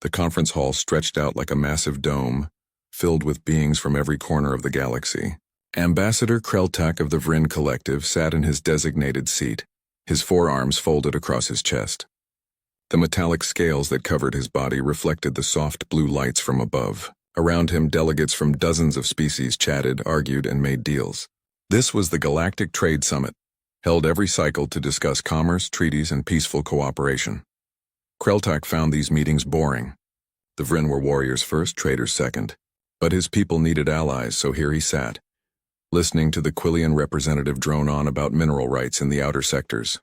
The conference hall stretched out like a massive dome, filled with beings from every corner of the galaxy. Ambassador Kreltak of the Vrin Collective sat in his designated seat, his forearms folded across his chest. The metallic scales that covered his body reflected the soft blue lights from above. Around him, delegates from dozens of species chatted, argued, and made deals. This was the Galactic Trade Summit, held every cycle to discuss commerce, treaties, and peaceful cooperation. Kreltak found these meetings boring. The Vrin were warriors first, traders second. But his people needed allies, so here he sat, listening to the Quillian representative drone on about mineral rights in the outer sectors.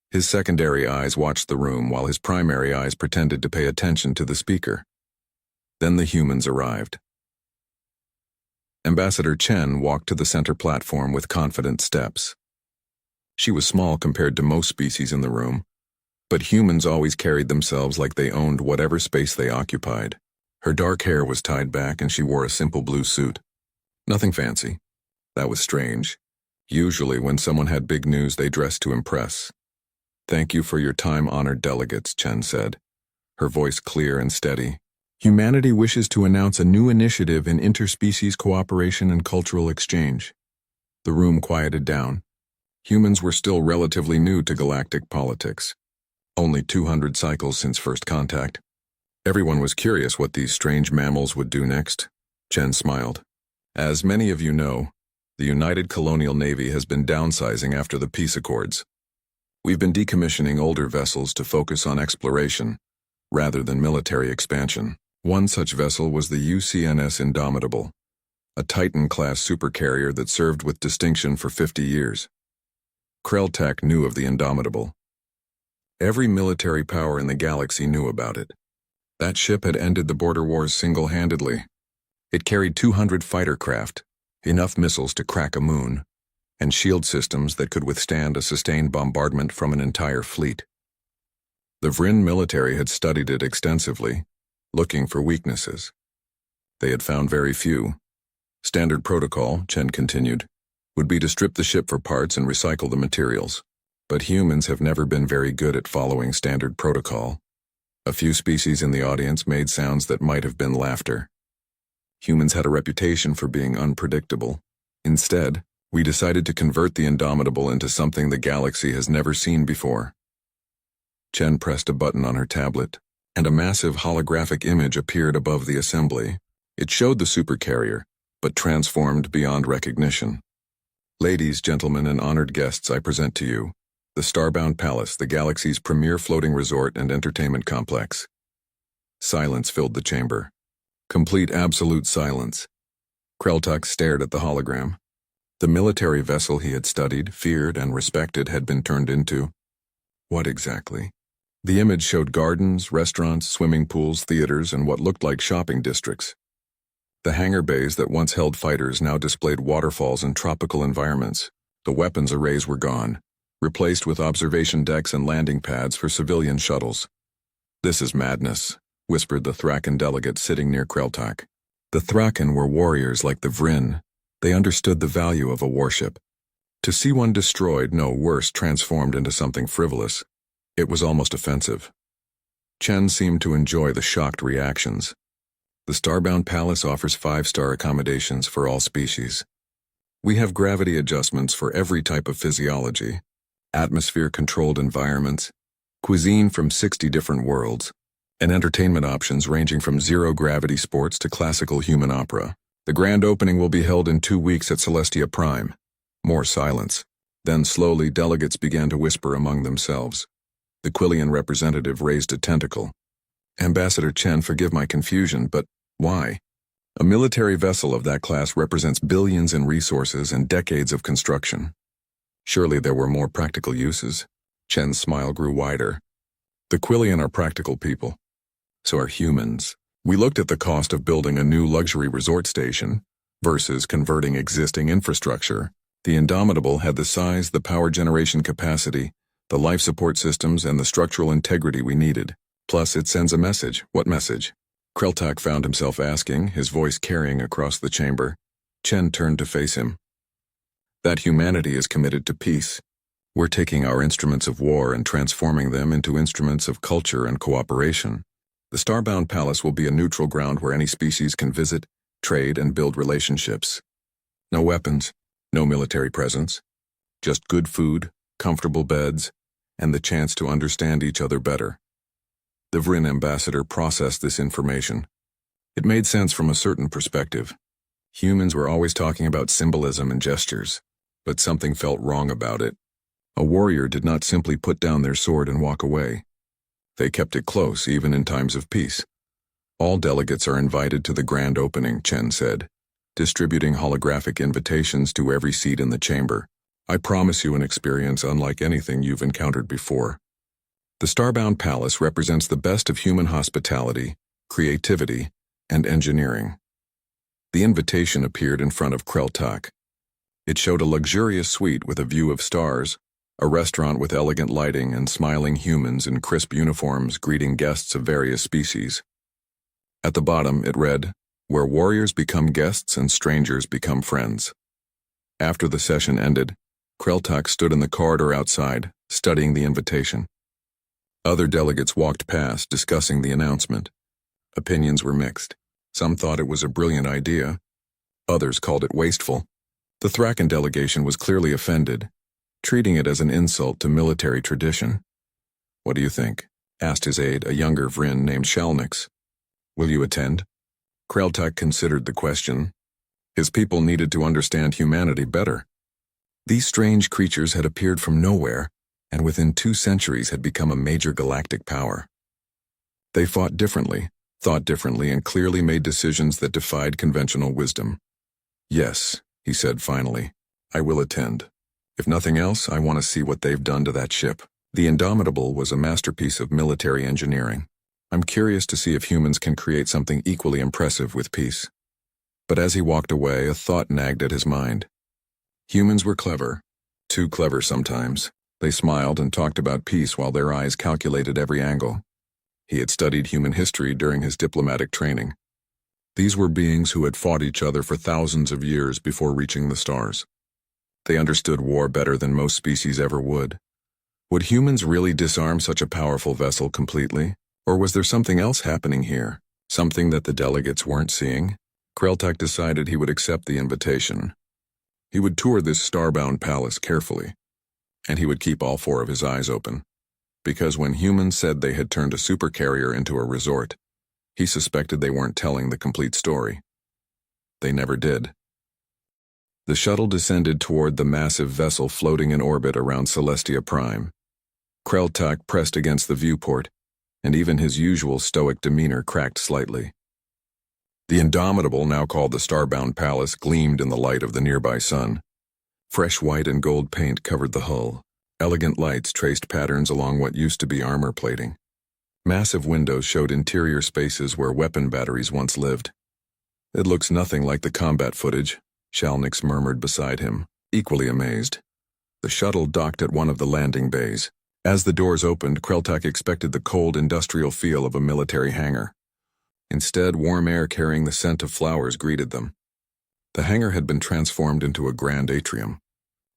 His secondary eyes watched the room while his primary eyes pretended to pay attention to the speaker. Then the humans arrived. Ambassador Chen walked to the center platform with confident steps. She was small compared to most species in the room, but humans always carried themselves like they owned whatever space they occupied. Her dark hair was tied back and she wore a simple blue suit. Nothing fancy. That was strange. Usually when someone had big news, they dressed to impress. "Thank you for your time-honored delegates," Chen said, her voice clear and steady. "Humanity wishes to announce a new initiative in interspecies cooperation and cultural exchange." The room quieted down. Humans were still relatively new to galactic politics. Only 200 cycles since first contact. Everyone was curious what these strange mammals would do next. Chen smiled. "As many of you know, the United Colonial Navy has been downsizing after the peace accords. We've been decommissioning older vessels to focus on exploration, rather than military expansion. One such vessel was the UCNS Indomitable, a Titan-class supercarrier that served with distinction for 50 years. Kreltak knew of the Indomitable. Every military power in the galaxy knew about it. That ship had ended the border wars single-handedly. It carried 200 fighter craft, enough missiles to crack a moon, and shield systems that could withstand a sustained bombardment from an entire fleet. The Vrin military had studied it extensively, looking for weaknesses. They had found very few. Standard protocol, Chen continued, would be to strip the ship for parts and recycle the materials. But humans have never been very good at following standard protocol. A few species in the audience made sounds that might have been laughter. Humans had a reputation for being unpredictable. Instead, we decided to convert the Indomitable into something the galaxy has never seen before. Chen pressed a button on her tablet, and a massive holographic image appeared above the assembly. It showed the supercarrier, but transformed beyond recognition. "Ladies, gentlemen, and honored guests, I present to you the Starbound Palace, the galaxy's premier floating resort and entertainment complex." Silence filled the chamber. Complete absolute silence. Kreltak stared at the hologram. The military vessel he had studied, feared, and respected had been turned into what exactly? The image showed gardens, restaurants, swimming pools, theaters, and what looked like shopping districts. The hangar bays that once held fighters now displayed waterfalls and tropical environments. The weapons arrays were gone, replaced with observation decks and landing pads for civilian shuttles. "This is madness," whispered the Thraken delegate sitting near Kreltak. The Thraken were warriors like the Vrin. They understood the value of a warship. To see one destroyed, no worse, transformed into something frivolous, it was almost offensive. Chen seemed to enjoy the shocked reactions. "The Starbound Palace offers 5-star accommodations for all species. We have gravity adjustments for every type of physiology, atmosphere-controlled environments, cuisine from 60 different worlds, and entertainment options ranging from zero-gravity sports to classical human opera. The grand opening will be held in 2 weeks at Celestia Prime." More silence. Then slowly delegates began to whisper among themselves. The Quillian representative raised a tentacle. "Ambassador Chen, forgive my confusion, but why? A military vessel of that class represents billions in resources and decades of construction. Surely there were more practical uses." Chen's smile grew wider. "The Quillian are practical people. So are humans. We looked at the cost of building a new luxury resort station versus converting existing infrastructure. The Indomitable had the size, the power generation capacity, the life support systems, and the structural integrity we needed. Plus, it sends a message." "What message?" Kreltak found himself asking, his voice carrying across the chamber. Chen turned to face him. "That humanity is committed to peace. We're taking our instruments of war and transforming them into instruments of culture and cooperation. The Starbound Palace will be a neutral ground where any species can visit, trade, and build relationships. No weapons, no military presence, just good food, comfortable beds, and the chance to understand each other better. The Vryn ambassador processed this information. It made sense from a certain perspective. Humans were always talking about symbolism and gestures, but something felt wrong about it. A warrior did not simply put down their sword and walk away. They kept it close, even in times of peace. All delegates are invited to the grand opening, Chen said, distributing holographic invitations to every seat in the chamber. I promise you an experience unlike anything you've encountered before. The Starbound Palace represents the best of human hospitality, creativity, and engineering. The invitation appeared in front of Kreltak. It showed a luxurious suite with a view of stars, a restaurant with elegant lighting and smiling humans in crisp uniforms greeting guests of various species. At the bottom, it read, "Where warriors become guests and strangers become friends." After the session ended, Kreltak stood in the corridor outside, studying the invitation. Other delegates walked past, discussing the announcement. Opinions were mixed. Some thought it was a brilliant idea. Others called it wasteful. The Thraken delegation was clearly offended, treating it as an insult to military tradition. "What do you think?" asked his aide, a younger Vryn named Shalnix. "Will you attend?" Kreltak considered the question. His people needed to understand humanity better. These strange creatures had appeared from nowhere, and within 2 centuries had become a major galactic power. They fought differently, thought differently, and clearly made decisions that defied conventional wisdom. "Yes," he said finally, "I will attend. If nothing else, I want to see what they've done to that ship." The Indomitable was a masterpiece of military engineering. I'm curious to see if humans can create something equally impressive with peace. But as he walked away, a thought nagged at his mind. Humans were clever, too clever sometimes. They smiled and talked about peace while their eyes calculated every angle. He had studied human history during his diplomatic training. These were beings who had fought each other for thousands of years before reaching the stars. They understood war better than most species ever would. Would humans really disarm such a powerful vessel completely? Or was there something else happening here? Something that the delegates weren't seeing? Kreltak decided he would accept the invitation. He would tour this Starbound Palace carefully, and he would keep all 4 of his eyes open. Because when humans said they had turned a supercarrier into a resort, he suspected they weren't telling the complete story. They never did. The shuttle descended toward the massive vessel floating in orbit around Celestia Prime. Kreltak pressed against the viewport, and even his usual stoic demeanor cracked slightly. The Indomitable, now called the Starbound Palace, gleamed in the light of the nearby sun. Fresh white and gold paint covered the hull. Elegant lights traced patterns along what used to be armor plating. Massive windows showed interior spaces where weapon batteries once lived. "It looks nothing like the combat footage," Shalnix murmured beside him, equally amazed. The shuttle docked at one of the landing bays. As the doors opened, Kreltak expected the cold industrial feel of a military hangar. Instead, warm air carrying the scent of flowers greeted them. The hangar had been transformed into a grand atrium.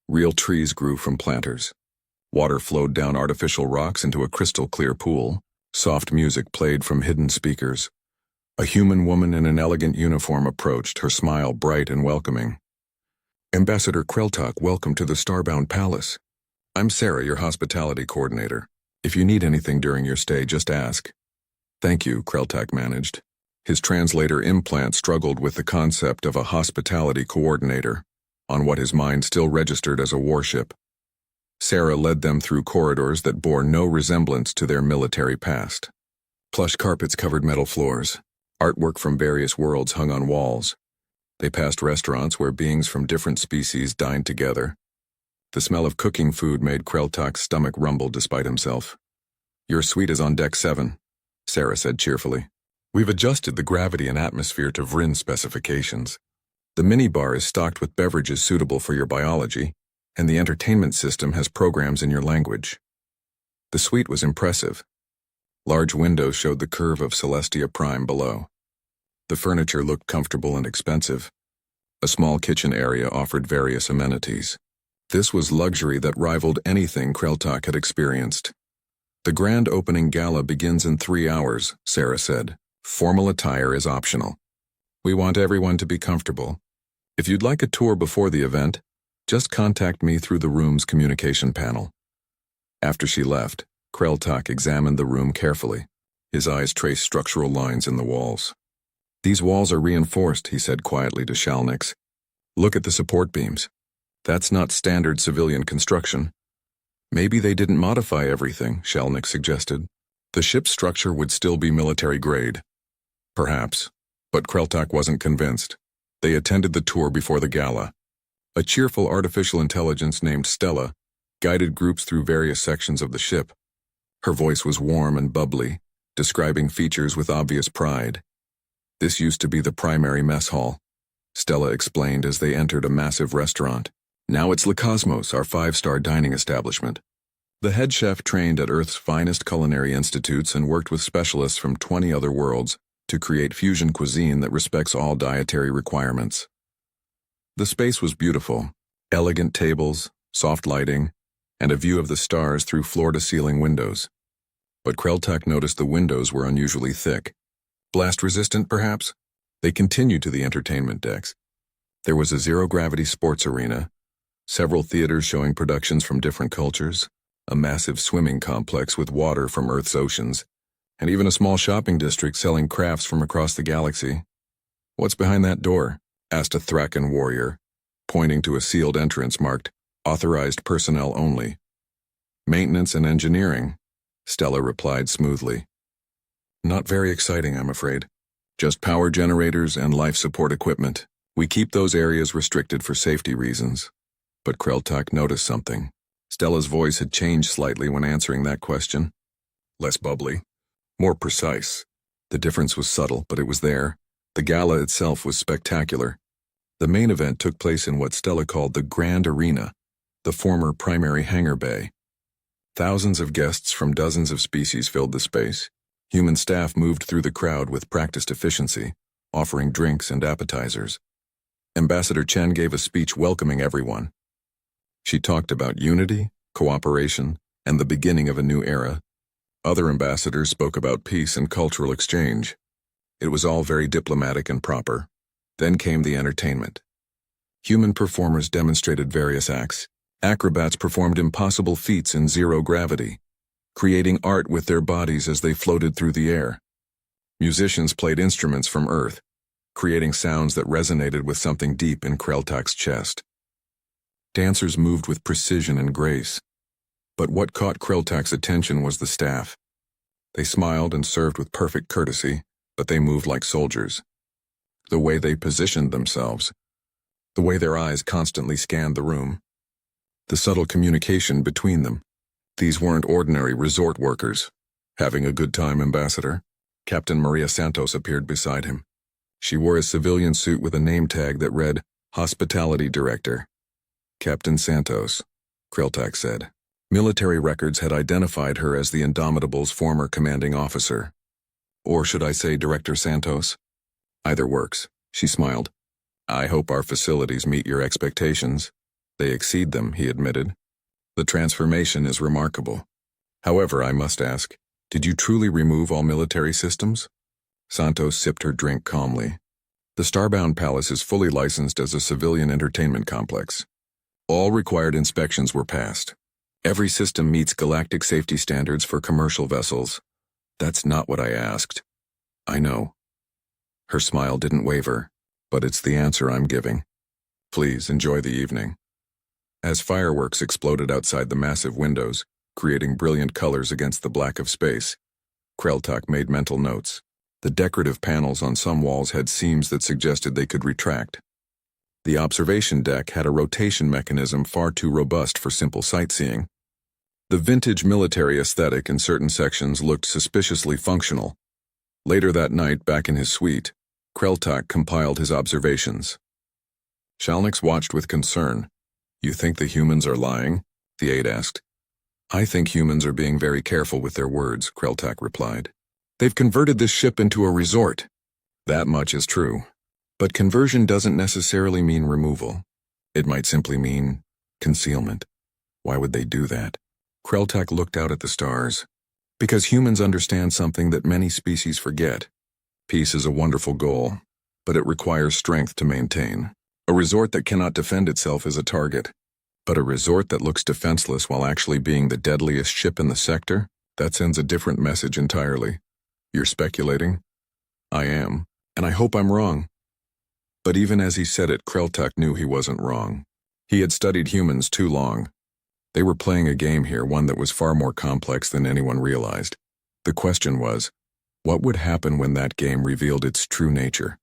Real trees grew from planters. Water flowed down artificial rocks into a crystal-clear pool. Soft music played from hidden speakers. A human woman in an elegant uniform approached, her smile bright and welcoming. "Ambassador Kreltak, welcome to the Starbound Palace. I'm Sarah, your hospitality coordinator. If you need anything during your stay, just ask." "Thank you," Kreltak managed. His translator implant struggled with the concept of a hospitality coordinator, on what his mind still registered as a warship. Sarah led them through corridors that bore no resemblance to their military past. Plush carpets covered metal floors. Artwork from various worlds hung on walls. They passed restaurants where beings from different species dined together. The smell of cooking food made Kreltak's stomach rumble despite himself. "Your suite is on deck 7, Sarah said cheerfully. "We've adjusted the gravity and atmosphere to Vryn specifications. The minibar is stocked with beverages suitable for your biology, and the entertainment system has programs in your language." The suite was impressive. Large windows showed the curve of Celestia Prime below. The furniture looked comfortable and expensive. A small kitchen area offered various amenities. This was luxury that rivaled anything Kreltak had experienced. The grand opening gala begins in 3 hours, Sarah said. Formal attire is optional. We want everyone to be comfortable. If you'd like a tour before the event, just contact me through the room's communication panel. After she left, Kreltak examined the room carefully. His eyes traced structural lines in the walls. These walls are reinforced, he said quietly to Shalnix. Look at the support beams. That's not standard civilian construction. Maybe they didn't modify everything, Shalnix suggested. The ship's structure would still be military grade. Perhaps, but Kreltak wasn't convinced. They attended the tour before the gala. A cheerful artificial intelligence named Stella guided groups through various sections of the ship. Her voice was warm and bubbly, describing features with obvious pride. This used to be the primary mess hall, Stella explained as they entered a massive restaurant. Now it's Le Cosmos, our 5-star dining establishment. The head chef trained at Earth's finest culinary institutes and worked with specialists from 20 other worlds to create fusion cuisine that respects all dietary requirements. The space was beautiful. Elegant tables, soft lighting, and a view of the stars through floor-to-ceiling windows. But Kreltak noticed the windows were unusually thick. Blast-resistant, perhaps? They continued to the entertainment decks. There was a zero-gravity sports arena, several theaters showing productions from different cultures, a massive swimming complex with water from Earth's oceans, and even a small shopping district selling crafts from across the galaxy. What's behind that door? Asked a Thraken warrior, pointing to a sealed entrance marked, Authorized Personnel Only. Maintenance and engineering, Stella replied smoothly. Not very exciting, I'm afraid. Just power generators and life support equipment. We keep those areas restricted for safety reasons. But Kreltak noticed something. Stella's voice had changed slightly when answering that question. Less bubbly, more precise. The difference was subtle, but it was there. The gala itself was spectacular. The main event took place in what Stella called the Grand Arena, the former primary hangar bay. Thousands of guests from dozens of species filled the space. Human staff moved through the crowd with practiced efficiency, offering drinks and appetizers. Ambassador Chen gave a speech welcoming everyone. She talked about unity, cooperation, and the beginning of a new era. Other ambassadors spoke about peace and cultural exchange. It was all very diplomatic and proper. Then came the entertainment. Human performers demonstrated various acts. Acrobats performed impossible feats in zero gravity, creating art with their bodies as they floated through the air. Musicians played instruments from Earth, creating sounds that resonated with something deep in Kreltak's chest. Dancers moved with precision and grace. But what caught Kreltak's attention was the staff. They smiled and served with perfect courtesy, but they moved like soldiers. The way they positioned themselves, the way their eyes constantly scanned the room, the subtle communication between them. These weren't ordinary resort workers. Having a good time, Ambassador? Captain Maria Santos appeared beside him. She wore a civilian suit with a name tag that read, Hospitality Director. Captain Santos, Kreltak said. Military records had identified her as the Indomitable's former commanding officer. Or should I say Director Santos? Either works, she smiled. I hope our facilities meet your expectations. They exceed them, he admitted. The transformation is remarkable. However, I must ask, did you truly remove all military systems? Santos sipped her drink calmly. The Starbound Palace is fully licensed as a civilian entertainment complex. All required inspections were passed. Every system meets galactic safety standards for commercial vessels. That's not what I asked. I know. Her smile didn't waver, but it's the answer I'm giving. Please enjoy the evening. As fireworks exploded outside the massive windows, creating brilliant colors against the black of space, Kreltak made mental notes. The decorative panels on some walls had seams that suggested they could retract. The observation deck had a rotation mechanism far too robust for simple sightseeing. The vintage military aesthetic in certain sections looked suspiciously functional. Later that night, back in his suite, Kreltak compiled his observations. Shalnix watched with concern. You think the humans are lying? The aide asked. I think humans are being very careful with their words, Kreltak replied. They've converted this ship into a resort. That much is true. But conversion doesn't necessarily mean removal. It might simply mean concealment. Why would they do that? Kreltak looked out at the stars. Because humans understand something that many species forget. Peace is a wonderful goal, but it requires strength to maintain. A resort that cannot defend itself is a target, but a resort that looks defenseless while actually being the deadliest ship in the sector, that sends a different message entirely. You're speculating? I am, and I hope I'm wrong. But even as he said it, Kreltak knew he wasn't wrong. He had studied humans too long. They were playing a game here, one that was far more complex than anyone realized. The question was, what would happen when that game revealed its true nature?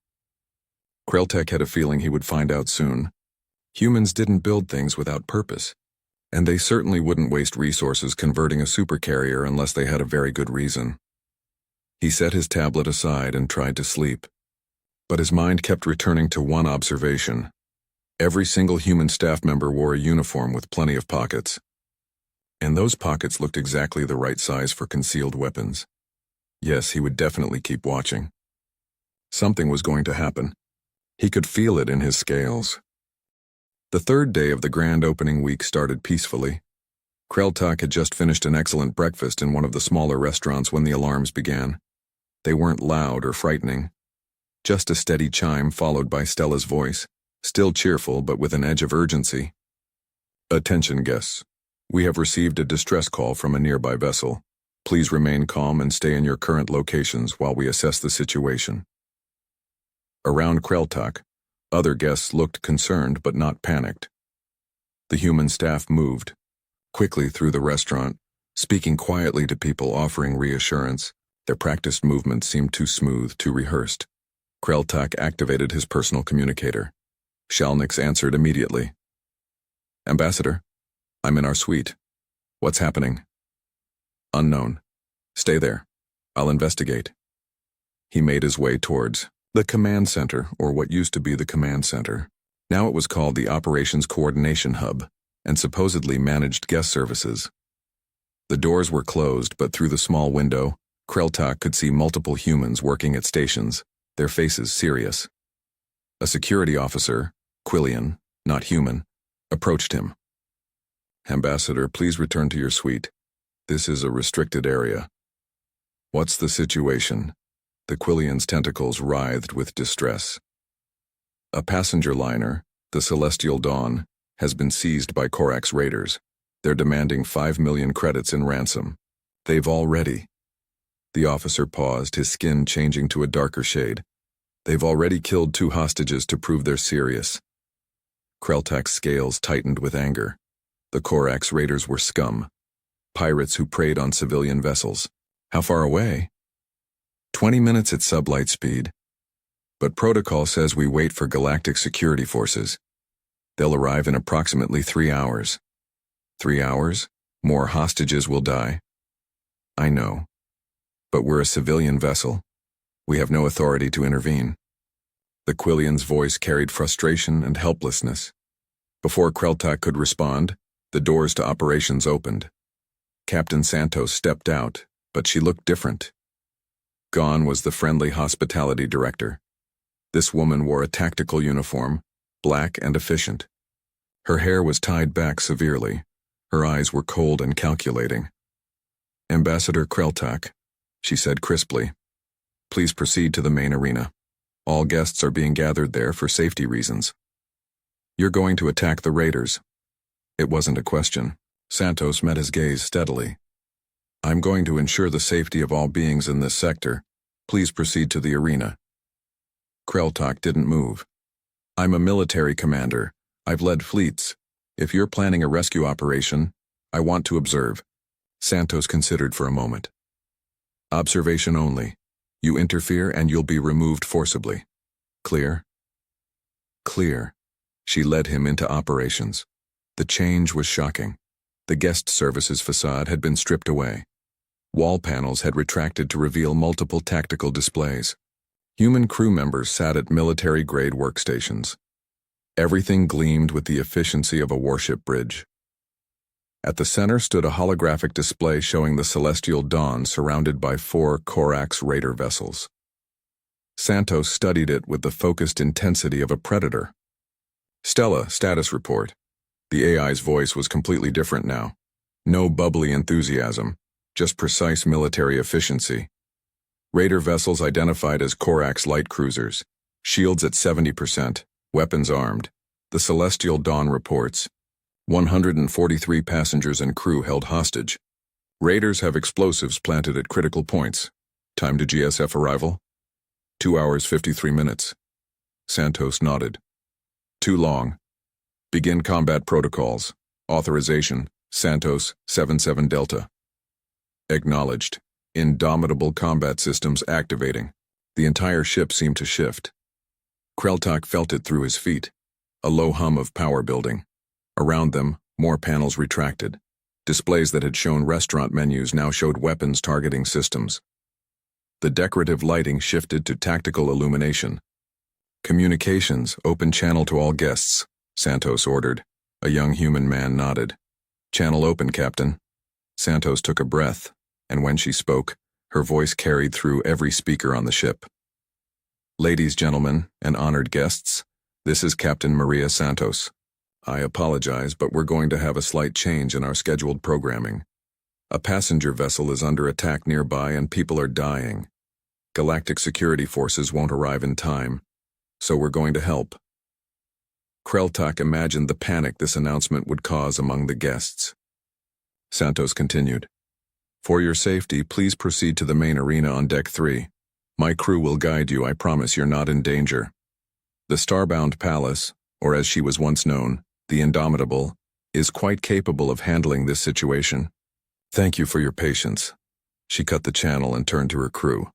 Kreltak had a feeling he would find out soon. Humans didn't build things without purpose, and they certainly wouldn't waste resources converting a supercarrier unless they had a very good reason. He set his tablet aside and tried to sleep, but his mind kept returning to one observation. Every single human staff member wore a uniform with plenty of pockets, and those pockets looked exactly the right size for concealed weapons. Yes, he would definitely keep watching. Something was going to happen. He could feel it in his scales. The third day of the grand opening week started peacefully. Kreltak had just finished an excellent breakfast in one of the smaller restaurants when the alarms began. They weren't loud or frightening. Just a steady chime followed by Stella's voice, still cheerful but with an edge of urgency. Attention guests. We have received a distress call from a nearby vessel. Please remain calm and stay in your current locations while we assess the situation. Around Kreltak, other guests looked concerned but not panicked. The human staff moved quickly through the restaurant, speaking quietly to people, offering reassurance. Their practiced movements seemed too smooth, too rehearsed. Kreltak activated his personal communicator. Shalnix answered immediately. Ambassador, I'm in our suite. What's happening? Unknown. Stay there. I'll investigate. He made his way towards the command center, or what used to be the command center. Now it was called the Operations Coordination Hub, and supposedly managed guest services. The doors were closed, but through the small window, Kreltak could see multiple humans working at stations, their faces serious. A security officer, Quillian, not human, approached him. Ambassador, please return to your suite. This is a restricted area. What's the situation? The Quillian's tentacles writhed with distress. A passenger liner, the Celestial Dawn, has been seized by Korax raiders. They're demanding 5 million credits in ransom. They've already. The officer paused, his skin changing to a darker shade. They've already killed 2 hostages to prove they're serious. Kreltak's scales tightened with anger. The Korax raiders were scum. Pirates who preyed on civilian vessels. How far away? 20 minutes at sublight speed. But protocol says we wait for Galactic security forces. They'll arrive in approximately 3 hours. 3 hours? More hostages will die. I know. But we're a civilian vessel. We have no authority to intervene. The Quillian's voice carried frustration and helplessness. Before Kreltak could respond, the doors to operations opened. Captain Santos stepped out, but she looked different. Gone was the friendly hospitality director. This woman wore a tactical uniform, black and efficient. Her hair was tied back severely. Her eyes were cold and calculating. Ambassador Kreltak, she said crisply, please proceed to the main arena. All guests are being gathered there for safety reasons. You're going to attack the raiders. It wasn't a question. Santos met his gaze steadily. I'm going to ensure the safety of all beings in this sector. Please proceed to the arena. Kreltak didn't move. I'm a military commander. I've led fleets. If you're planning a rescue operation, I want to observe. Santos considered for a moment. Observation only. You interfere and you'll be removed forcibly. Clear? Clear. She led him into operations. The change was shocking. The guest services facade had been stripped away. Wall panels had retracted to reveal multiple tactical displays. Human crew members sat at military-grade workstations. Everything gleamed with the efficiency of a warship bridge. At the center stood a holographic display showing the Celestial Dawn surrounded by 4 Korax raider vessels. Santos studied it with the focused intensity of a predator. Stella, status report. The AI's voice was completely different now. No bubbly enthusiasm, just precise military efficiency. Raider vessels identified as Orcs light cruisers, shields at 70%, weapons armed. The Celestial Dawn reports 143 passengers and crew held hostage. Raiders have explosives planted at critical points. Time to GSF arrival? 2 hours 53 minutes. Santos nodded. Too long. Begin combat protocols. Authorization, Santos 77 Delta. Acknowledged. Indomitable combat systems activating. The entire ship seemed to shift. Kreltak felt it through his feet. A low hum of power building. Around them, more panels retracted. Displays that had shown restaurant menus now showed weapons targeting systems. The decorative lighting shifted to tactical illumination. Communications, open channel to all guests, Santos ordered. A young human man nodded. Channel open, Captain. Santos took a breath, and when she spoke, her voice carried through every speaker on the ship. Ladies, gentlemen, and honored guests, this is Captain Maria Santos. I apologize, but we're going to have a slight change in our scheduled programming. A passenger vessel is under attack nearby and people are dying. Galactic security forces won't arrive in time, so we're going to help. Kreltak imagined the panic this announcement would cause among the guests. Santos continued. For your safety, please proceed to the main arena on Deck 3. My crew will guide you, I promise you're not in danger. The Starbound Palace, or as she was once known, the Indomitable, is quite capable of handling this situation. Thank you for your patience. She cut the channel and turned to her crew.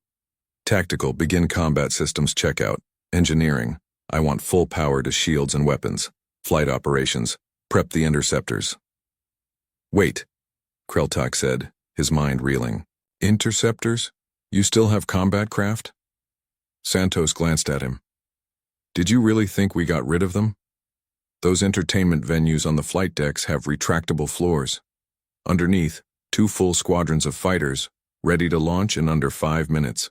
Tactical, begin combat systems checkout. Engineering, I want full power to shields and weapons. Flight operations, prep the interceptors. Wait, Kreltak said, his mind reeling. Interceptors? You still have combat craft? Santos glanced at him. Did you really think we got rid of them? Those entertainment venues on the flight decks have retractable floors. Underneath, 2 full squadrons of fighters, ready to launch in under 5 minutes.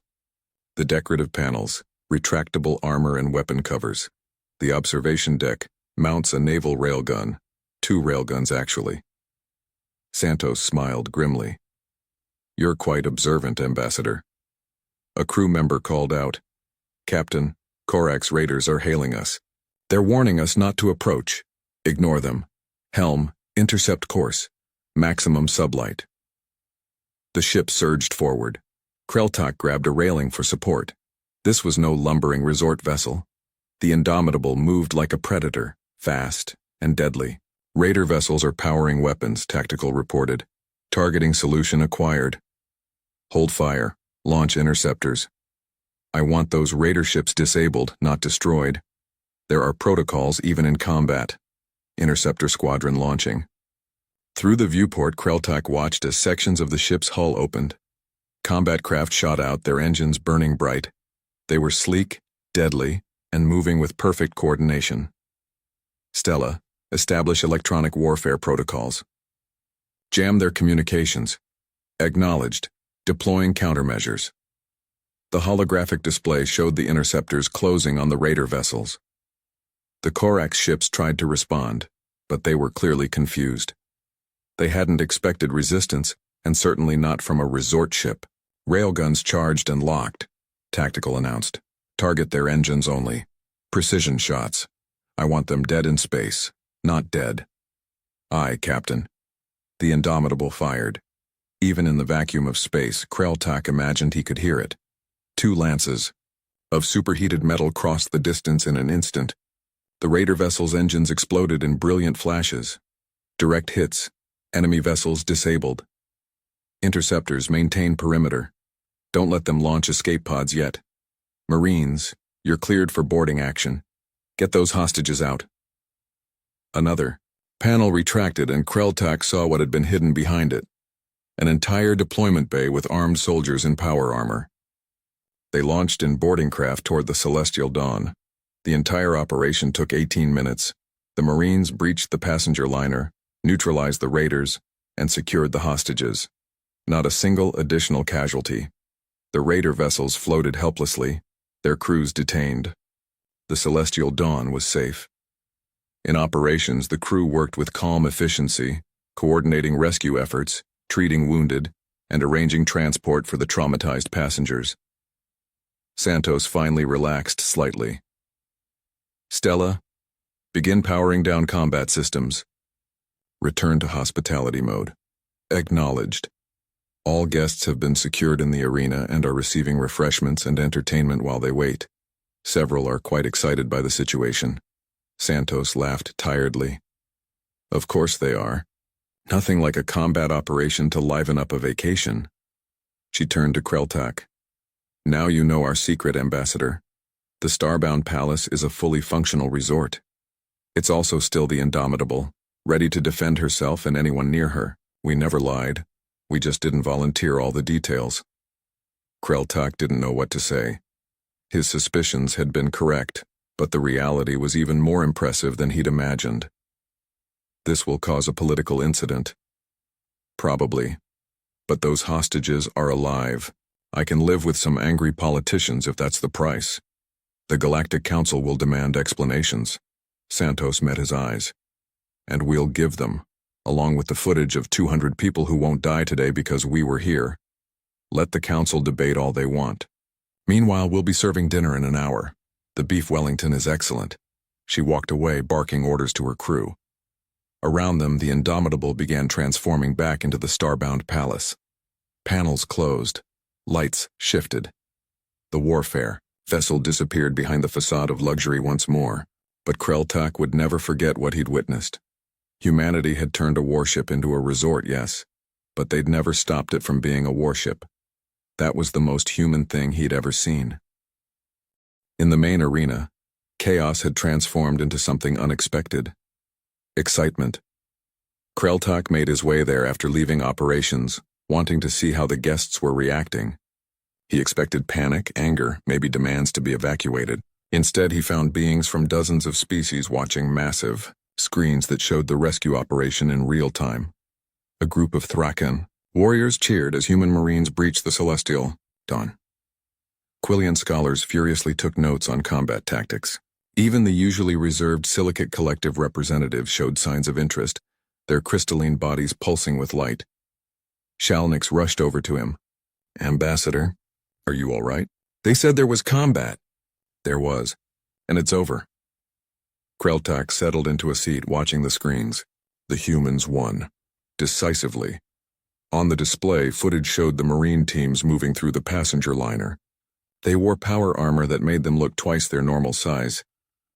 The decorative panels, retractable armor and weapon covers. The observation deck mounts a naval railgun, 2 railguns actually. Santos smiled grimly. You're quite observant, Ambassador. A crew member called out. Captain, Orcs raiders are hailing us. They're warning us not to approach. Ignore them. Helm, intercept course. Maximum sublight. The ship surged forward. Kreltak grabbed a railing for support. This was no lumbering resort vessel. The Indomitable moved like a predator, fast and deadly. Raider vessels are powering weapons, Tactical reported. Targeting solution acquired. Hold fire. Launch interceptors. I want those raider ships disabled, not destroyed. There are protocols even in combat. Interceptor squadron launching. Through the viewport, Kreltak watched as sections of the ship's hull opened. Combat craft shot out, their engines burning bright. They were sleek, deadly, and moving with perfect coordination. Stella, establish electronic warfare protocols. Jam their communications. Acknowledged. Deploying countermeasures. The holographic display showed the interceptors closing on the raider vessels. The Orcs ships tried to respond, but they were clearly confused. They hadn't expected resistance, and certainly not from a resort ship. Railguns charged and locked, Tactical announced. Target their engines only. Precision shots. I want them dead in space, not dead. Aye, Captain. The Indomitable fired. Even in the vacuum of space, Kreltak imagined he could hear it. 2 lances of superheated metal crossed the distance in an instant. The raider vessel's engines exploded in brilliant flashes. Direct hits. Enemy vessels disabled. Interceptors maintain perimeter. Don't let them launch escape pods yet. Marines, you're cleared for boarding action. Get those hostages out. Another panel retracted and Kreltak saw what had been hidden behind it. An entire deployment bay with armed soldiers in power armor. They launched in boarding craft toward the Celestial Dawn. The entire operation took 18 minutes. The Marines breached the passenger liner, neutralized the raiders, and secured the hostages. Not a single additional casualty. The raider vessels floated helplessly, their crews detained. The Celestial Dawn was safe. In operations, the crew worked with calm efficiency, coordinating rescue efforts, treating wounded, and arranging transport for the traumatized passengers. Santos finally relaxed slightly. Stella, begin powering down combat systems. Return to hospitality mode. Acknowledged. All guests have been secured in the arena and are receiving refreshments and entertainment while they wait. Several are quite excited by the situation. Santos laughed tiredly. Of course they are. Nothing like a combat operation to liven up a vacation. She turned to Kreltak. Now you know our secret, Ambassador. The Starbound Palace is a fully functional resort. It's also still the Indomitable, ready to defend herself and anyone near her. We never lied. We just didn't volunteer all the details. Kreltak didn't know what to say. His suspicions had been correct, but the reality was even more impressive than he'd imagined. This will cause a political incident. Probably. But those hostages are alive. I can live with some angry politicians if that's the price. The Galactic Council will demand explanations. Santos met his eyes. And we'll give them, along with the footage of 200 people who won't die today because we were here. Let the Council debate all they want. Meanwhile, we'll be serving dinner in an hour. The beef Wellington is excellent. She walked away, barking orders to her crew. Around them, the Indomitable began transforming back into the Starbound Palace. Panels closed. Lights shifted. The warfare vessel disappeared behind the facade of luxury once more, but Kreltak would never forget what he'd witnessed. Humanity had turned a warship into a resort, yes, but they'd never stopped it from being a warship. That was the most human thing he'd ever seen. In the main arena, chaos had transformed into something unexpected. Excitement. Kreltak made his way there after leaving operations, wanting to see how the guests were reacting. He expected panic, anger, maybe demands to be evacuated. Instead, he found beings from dozens of species watching massive screens that showed the rescue operation in real time. A group of Thraken warriors cheered as human marines breached the celestial dawn. Quillian scholars furiously took notes on combat tactics. Even the usually reserved Silicate Collective representatives showed signs of interest, their crystalline bodies pulsing with light. Shalnix rushed over to him. Ambassador, are you all right? They said there was combat. There was, and it's over. Kreltak settled into a seat watching the screens. The humans won. Decisively. On the display, footage showed the Marine teams moving through the passenger liner. They wore power armor that made them look twice their normal size,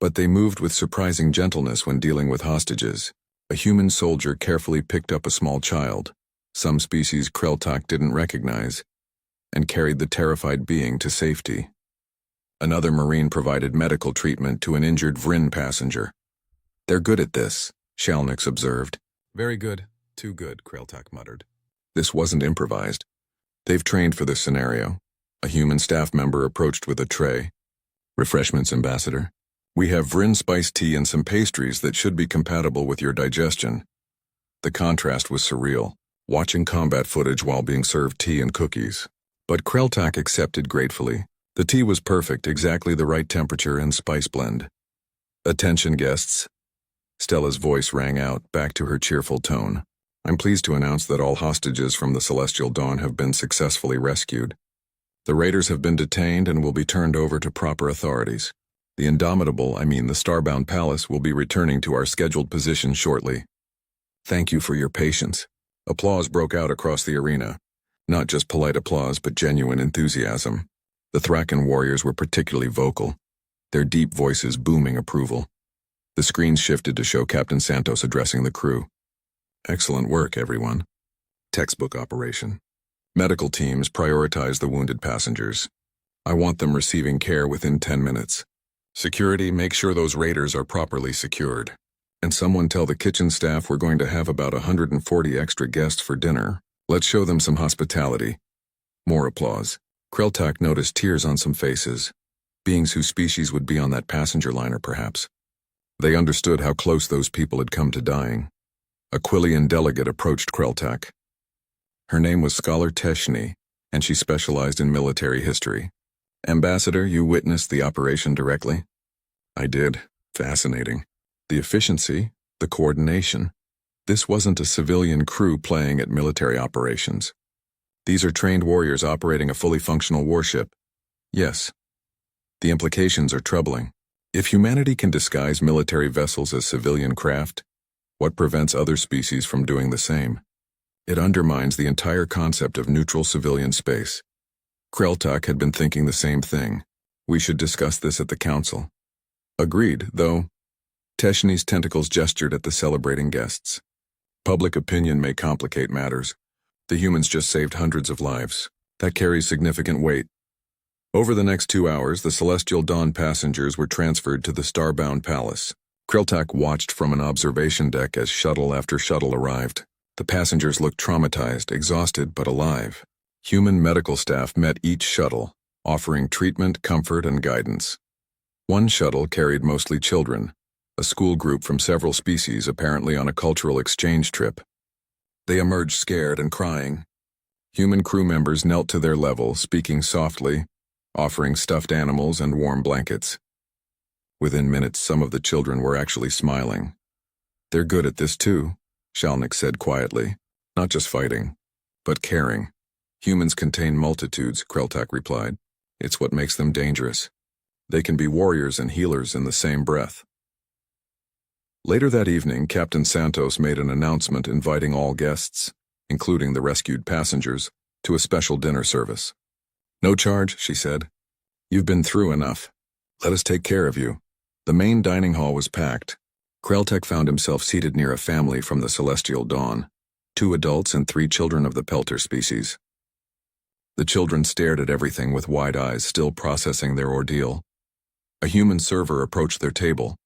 but they moved with surprising gentleness when dealing with hostages. A human soldier carefully picked up a small child, some species Kreltak didn't recognize, and carried the terrified being to safety. Another Marine provided medical treatment to an injured Vryn passenger. They're good at this, Shalnix observed. Very good. Too good, Kreltak muttered. This wasn't improvised. They've trained for this scenario. A human staff member approached with a tray. Refreshments, Ambassador. We have Vryn spiced tea and some pastries that should be compatible with your digestion. The contrast was surreal, watching combat footage while being served tea and cookies. But Kreltak accepted gratefully. The tea was perfect, exactly the right temperature and spice blend. Attention, guests. Stella's voice rang out, back to her cheerful tone. I'm pleased to announce that all hostages from the Celestial Dawn have been successfully rescued. The raiders have been detained and will be turned over to proper authorities. The Indomitable, the Starbound Palace, will be returning to our scheduled position shortly. Thank you for your patience. Applause broke out across the arena. Not just polite applause, but genuine enthusiasm. The Thraken warriors were particularly vocal, their deep voices booming approval. The screens shifted to show Captain Santos addressing the crew. Excellent work, everyone. Textbook operation. Medical teams prioritize the wounded passengers. I want them receiving care within 10 minutes. Security, make sure those raiders are properly secured. And someone tell the kitchen staff we're going to have about 140 extra guests for dinner. Let's show them some hospitality. More applause. Kreltak noticed tears on some faces. Beings whose species would be on that passenger liner, perhaps. They understood how close those people had come to dying. A Quillian delegate approached Kreltak. Her name was Scholar Teshni, and she specialized in military history. Ambassador, you witnessed the operation directly? I did. Fascinating. The efficiency, the coordination. This wasn't a civilian crew playing at military operations. These are trained warriors operating a fully functional warship. Yes. The implications are troubling. If humanity can disguise military vessels as civilian craft, what prevents other species from doing the same? It undermines the entire concept of neutral civilian space. Kreltak had been thinking the same thing. We should discuss this at the council. Agreed, though. Teshni's tentacles gestured at the celebrating guests. Public opinion may complicate matters. The humans just saved hundreds of lives. That carries significant weight. Over the next 2 hours, the Celestial Dawn passengers were transferred to the Starbound Palace. Kreltak watched from an observation deck as shuttle after shuttle arrived. The passengers looked traumatized, exhausted, but alive. Human medical staff met each shuttle, offering treatment, comfort, and guidance. One shuttle carried mostly children, a school group from several species apparently on a cultural exchange trip. They emerged scared and crying. Human crew members knelt to their level, speaking softly, offering stuffed animals and warm blankets. Within minutes, some of the children were actually smiling. They're good at this too, Shalnik said quietly. Not just fighting, but caring. Humans contain multitudes, Kreltak replied. It's what makes them dangerous. They can be warriors and healers in the same breath. Later that evening, Captain Santos made an announcement inviting all guests, including the rescued passengers, to a special dinner service. No charge, she said. You've been through enough. Let us take care of you. The main dining hall was packed. Kreltak found himself seated near a family from the Celestial Dawn, 2 adults and 3 children of the Pelter species. The children stared at everything with wide eyes, still processing their ordeal. A human server approached their table.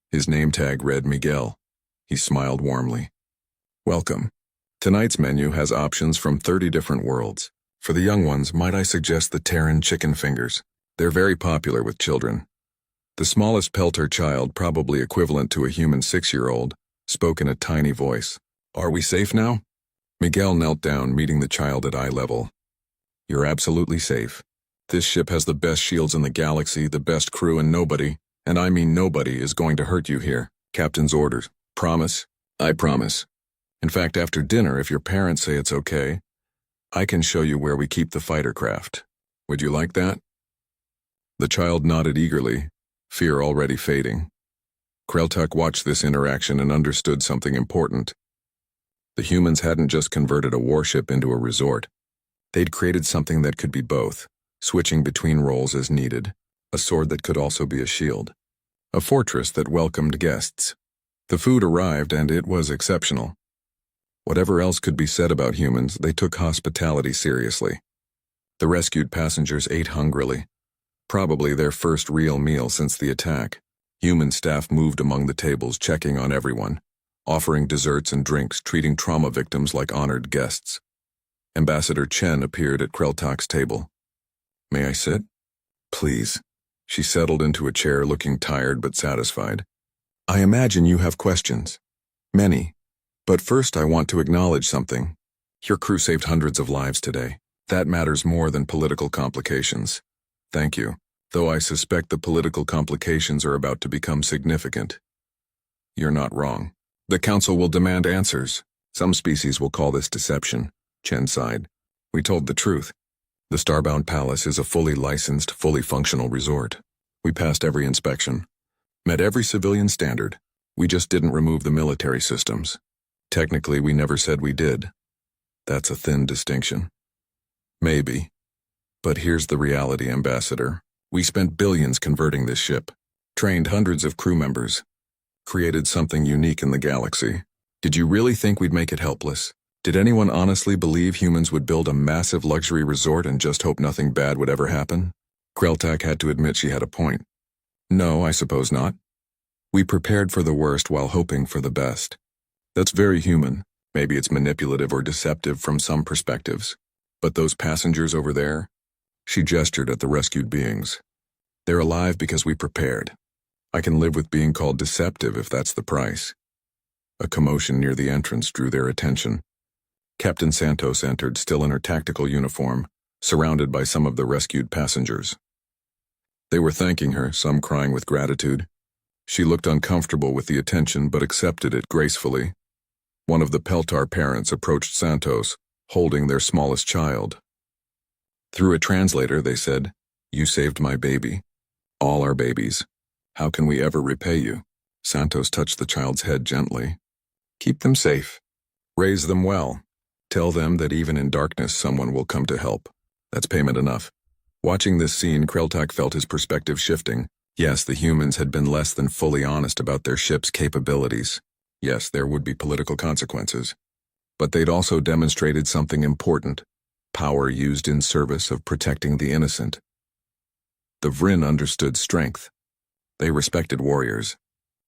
His name tag read Miguel. He smiled warmly. Welcome. Tonight's menu has options from 30 different worlds. For the young ones, might I suggest the Terran chicken fingers? They're very popular with children. The smallest Pelter child, probably equivalent to a human 6-year-old, spoke in a tiny voice. Are we safe now? Miguel knelt down, meeting the child at eye level. You're absolutely safe. This ship has the best shields in the galaxy, the best crew, and nobody, and I mean nobody, is going to hurt you here. Captain's orders. Promise? I promise. In fact, after dinner, if your parents say it's okay, I can show you where we keep the fighter craft. Would you like that? The child nodded eagerly, fear already fading. Kreltak watched this interaction and understood something important. The humans hadn't just converted a warship into a resort. They'd created something that could be both, switching between roles as needed, a sword that could also be a shield, a fortress that welcomed guests. The food arrived, and it was exceptional. Whatever else could be said about humans, they took hospitality seriously. The rescued passengers ate hungrily, probably their first real meal since the attack. Human staff moved among the tables, checking on everyone, offering desserts and drinks, treating trauma victims like honored guests. Ambassador Chen appeared at Kreltak's table. May I sit? Please. She settled into a chair, looking tired but satisfied. I imagine you have questions. Many. But first I want to acknowledge something. Your crew saved hundreds of lives today. That matters more than political complications. Thank you, though I suspect the political complications are about to become significant. You're not wrong. The Council will demand answers. Some species will call this deception. Chen sighed. We told the truth. The Starbound Palace is a fully licensed, fully functional resort. We passed every inspection. Met every civilian standard. We just didn't remove the military systems. Technically, we never said we did. That's a thin distinction. Maybe. But here's the reality, Ambassador. We spent billions converting this ship, trained hundreds of crew members, created something unique in the galaxy. Did you really think we'd make it helpless? Did anyone honestly believe humans would build a massive luxury resort and just hope nothing bad would ever happen? Kreltak had to admit she had a point. No, I suppose not. We prepared for the worst while hoping for the best. That's very human. Maybe it's manipulative or deceptive from some perspectives. But those passengers over there? She gestured at the rescued beings. They're alive because we prepared. I can live with being called deceptive if that's the price. A commotion near the entrance drew their attention. Captain Santos entered, still in her tactical uniform, surrounded by some of the rescued passengers. They were thanking her, some crying with gratitude. She looked uncomfortable with the attention but accepted it gracefully. One of the Peltar parents approached Santos, holding their smallest child. Through a translator, they said, "You saved my baby. All our babies. How can we ever repay you?" Santos touched the child's head gently. "Keep them safe. Raise them well. Tell them that even in darkness someone will come to help. That's payment enough." Watching this scene, Kreltak felt his perspective shifting. Yes, the humans had been less than fully honest about their ship's capabilities. Yes, there would be political consequences. But they'd also demonstrated something important: power used in service of protecting the innocent. The Vryn understood strength. They respected warriors.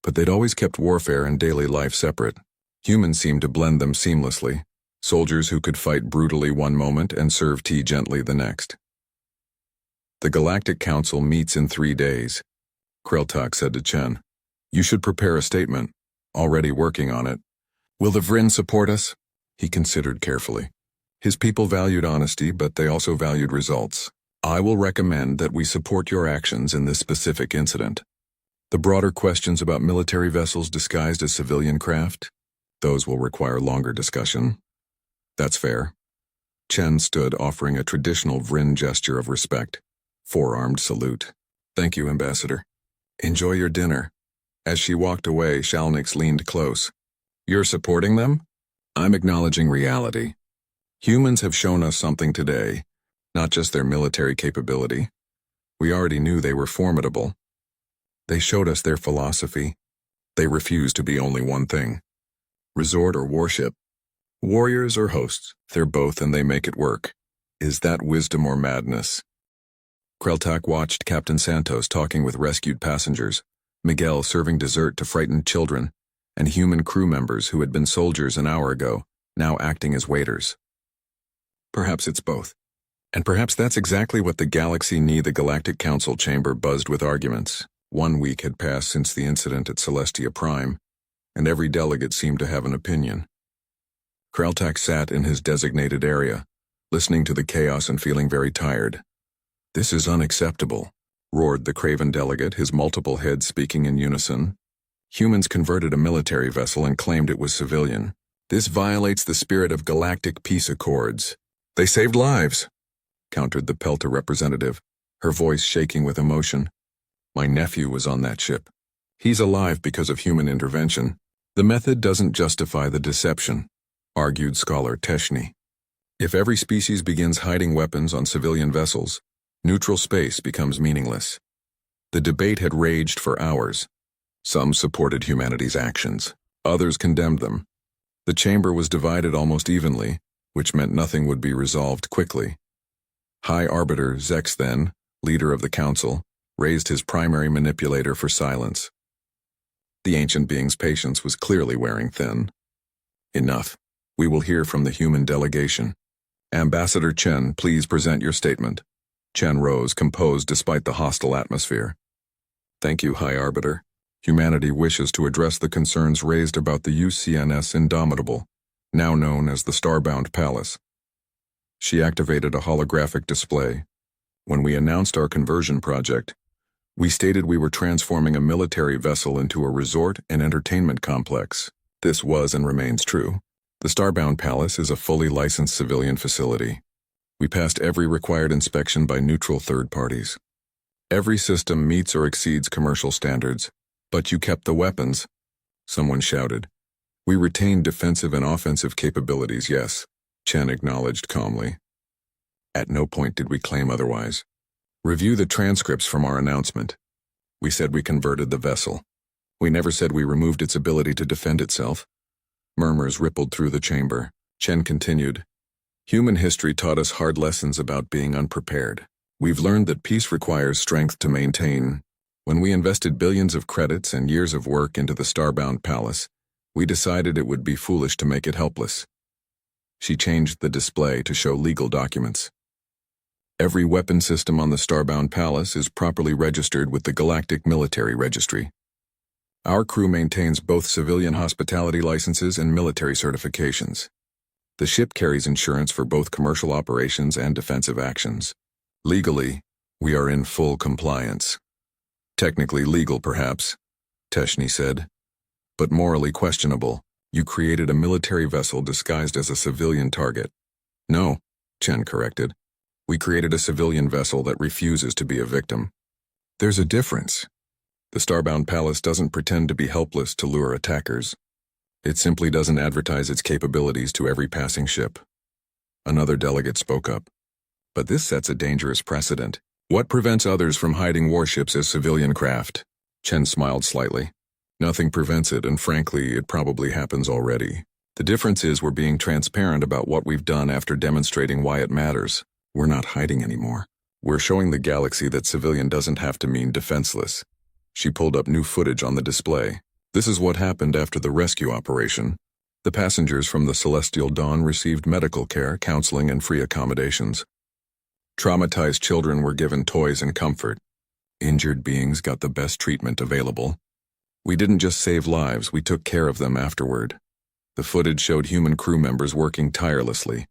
But they'd always kept warfare and daily life separate. Humans seemed to blend them seamlessly. Soldiers who could fight brutally one moment and serve tea gently the next. "The Galactic Council meets in 3 days," Kreltak said to Chen. "You should prepare a statement. Already working on it." "Will the Vryn support us?" He considered carefully. His people valued honesty, but they also valued results. "I will recommend that we support your actions in this specific incident. The broader questions about military vessels disguised as civilian craft, those will require longer discussion." "That's fair." Chen stood, offering a traditional Vryn gesture of respect. Four-armed salute. "Thank you, Ambassador. Enjoy your dinner." As she walked away, Shalnix leaned close. "You're supporting them?" "I'm acknowledging reality. Humans have shown us something today, not just their military capability. We already knew they were formidable. They showed us their philosophy. They refuse to be only one thing. Resort or warship. Warriors or hosts, they're both and they make it work. Is that wisdom or madness?" Kreltak watched Captain Santos talking with rescued passengers, Miguel serving dessert to frightened children, and human crew members who had been soldiers an hour ago, now acting as waiters. Perhaps it's both. And perhaps that's exactly what the galaxy needed. The Galactic Council chamber buzzed with arguments. 1 week had passed since the incident at Celestia Prime, and every delegate seemed to have an opinion. Kreltak sat in his designated area, listening to the chaos and feeling very tired. "This is unacceptable," roared the Craven delegate, his multiple heads speaking in unison. "Humans converted a military vessel and claimed it was civilian. This violates the spirit of galactic peace accords." "They saved lives," countered the Pelta representative, her voice shaking with emotion. "My nephew was on that ship. He's alive because of human intervention. The method doesn't justify the deception," argued scholar Teshni. "If every species begins hiding weapons on civilian vessels, neutral space becomes meaningless." The debate had raged for hours. Some supported humanity's actions. Others condemned them. The chamber was divided almost evenly, which meant nothing would be resolved quickly. High Arbiter Zex then, leader of the council, raised his primary manipulator for silence. The ancient being's patience was clearly wearing thin. "Enough. We will hear from the human delegation. Ambassador Chen, please present your statement." Chen rose, composed despite the hostile atmosphere. "Thank you, High Arbiter. Humanity wishes to address the concerns raised about the UCNS Indomitable, now known as the Starbound Palace." She activated a holographic display. "When we announced our conversion project, we stated we were transforming a military vessel into a resort and entertainment complex. This was and remains true. The Starbound Palace is a fully licensed civilian facility. We passed every required inspection by neutral third parties. Every system meets or exceeds commercial standards. But you kept the weapons," someone shouted. "We retained defensive and offensive capabilities, yes," Chen acknowledged calmly. "At no point did we claim otherwise. Review the transcripts from our announcement. We said we converted the vessel. We never said we removed its ability to defend itself." Murmurs rippled through the chamber. Chen continued. "Human history taught us hard lessons about being unprepared. We've learned that peace requires strength to maintain. When we invested billions of credits and years of work into the Starbound Palace, we decided it would be foolish to make it helpless." She changed the display to show legal documents. "Every weapon system on the Starbound Palace is properly registered with the Galactic Military Registry. Our crew maintains both civilian hospitality licenses and military certifications. The ship carries insurance for both commercial operations and defensive actions. Legally, we are in full compliance." "Technically legal, perhaps," Teshni said. "But morally questionable. You created a military vessel disguised as a civilian target. No, Chen corrected. We created a civilian vessel that refuses to be a victim. There's a difference. The Starbound Palace doesn't pretend to be helpless to lure attackers. It simply doesn't advertise its capabilities to every passing ship. Another delegate spoke up. But this sets a dangerous precedent. What prevents others from hiding warships as civilian craft? Chen smiled slightly. Nothing prevents it, and frankly, it probably happens already. The difference is we're being transparent about what we've done after demonstrating why it matters. We're not hiding anymore. We're showing the galaxy that civilian doesn't have to mean defenseless. She pulled up new footage on the display. This is what happened after the rescue operation. The passengers from the Celestial Dawn received medical care, counseling, and free accommodations. Traumatized children were given toys and comfort. Injured beings got the best treatment available. We didn't just save lives, we took care of them afterward. The footage showed human crew members working tirelessly.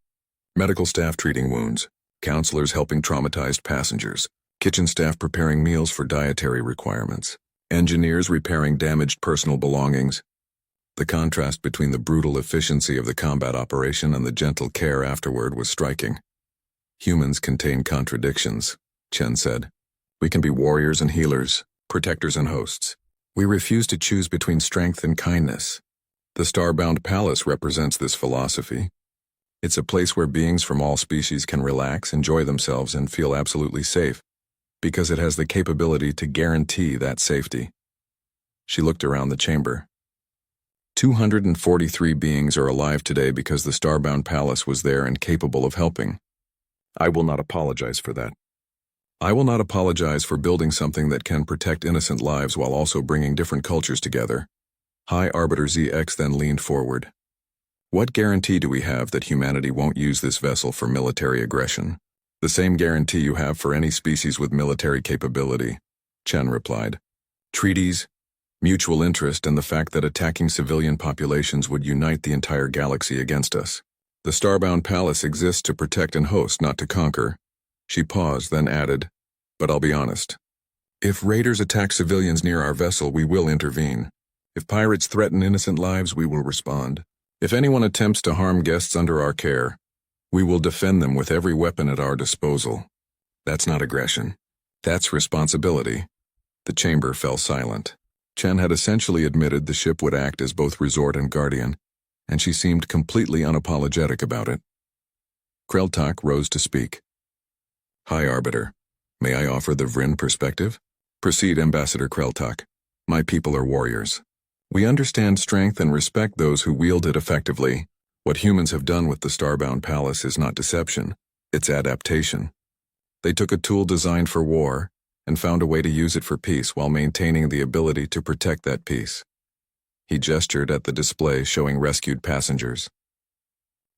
Medical staff treating wounds, counselors helping traumatized passengers, kitchen staff preparing meals for dietary requirements, engineers repairing damaged personal belongings. The contrast between the brutal efficiency of the combat operation and the gentle care afterward was striking. Humans contain contradictions, Chen said. We can be warriors and healers, protectors and hosts. We refuse to choose between strength and kindness. The Starbound Palace represents this philosophy. It's a place where beings from all species can relax, enjoy themselves, and feel absolutely safe, because it has the capability to guarantee that safety. She looked around the chamber. 243 beings are alive today because the Starbound Palace was there and capable of helping. I will not apologize for that. I will not apologize for building something that can protect innocent lives while also bringing different cultures together. High Arbiter ZX then leaned forward. What guarantee do we have that humanity won't use this vessel for military aggression? The same guarantee you have for any species with military capability, Chen replied. Treaties, mutual interest, and the fact that attacking civilian populations would unite the entire galaxy against us. The Starbound Palace exists to protect and host, not to conquer. She paused, then added, but I'll be honest. If raiders attack civilians near our vessel, we will intervene. If pirates threaten innocent lives, we will respond. If anyone attempts to harm guests under our care, we will defend them with every weapon at our disposal. That's not aggression. That's responsibility. The chamber fell silent. Chen had essentially admitted the ship would act as both resort and guardian, and she seemed completely unapologetic about it. Kreltak rose to speak. High Arbiter, may I offer the Vryn perspective? Proceed, Ambassador Kreltak. My people are warriors. We understand strength and respect those who wield it effectively. What humans have done with the Starbound Palace is not deception, it's adaptation. They took a tool designed for war and found a way to use it for peace while maintaining the ability to protect that peace. He gestured at the display showing rescued passengers.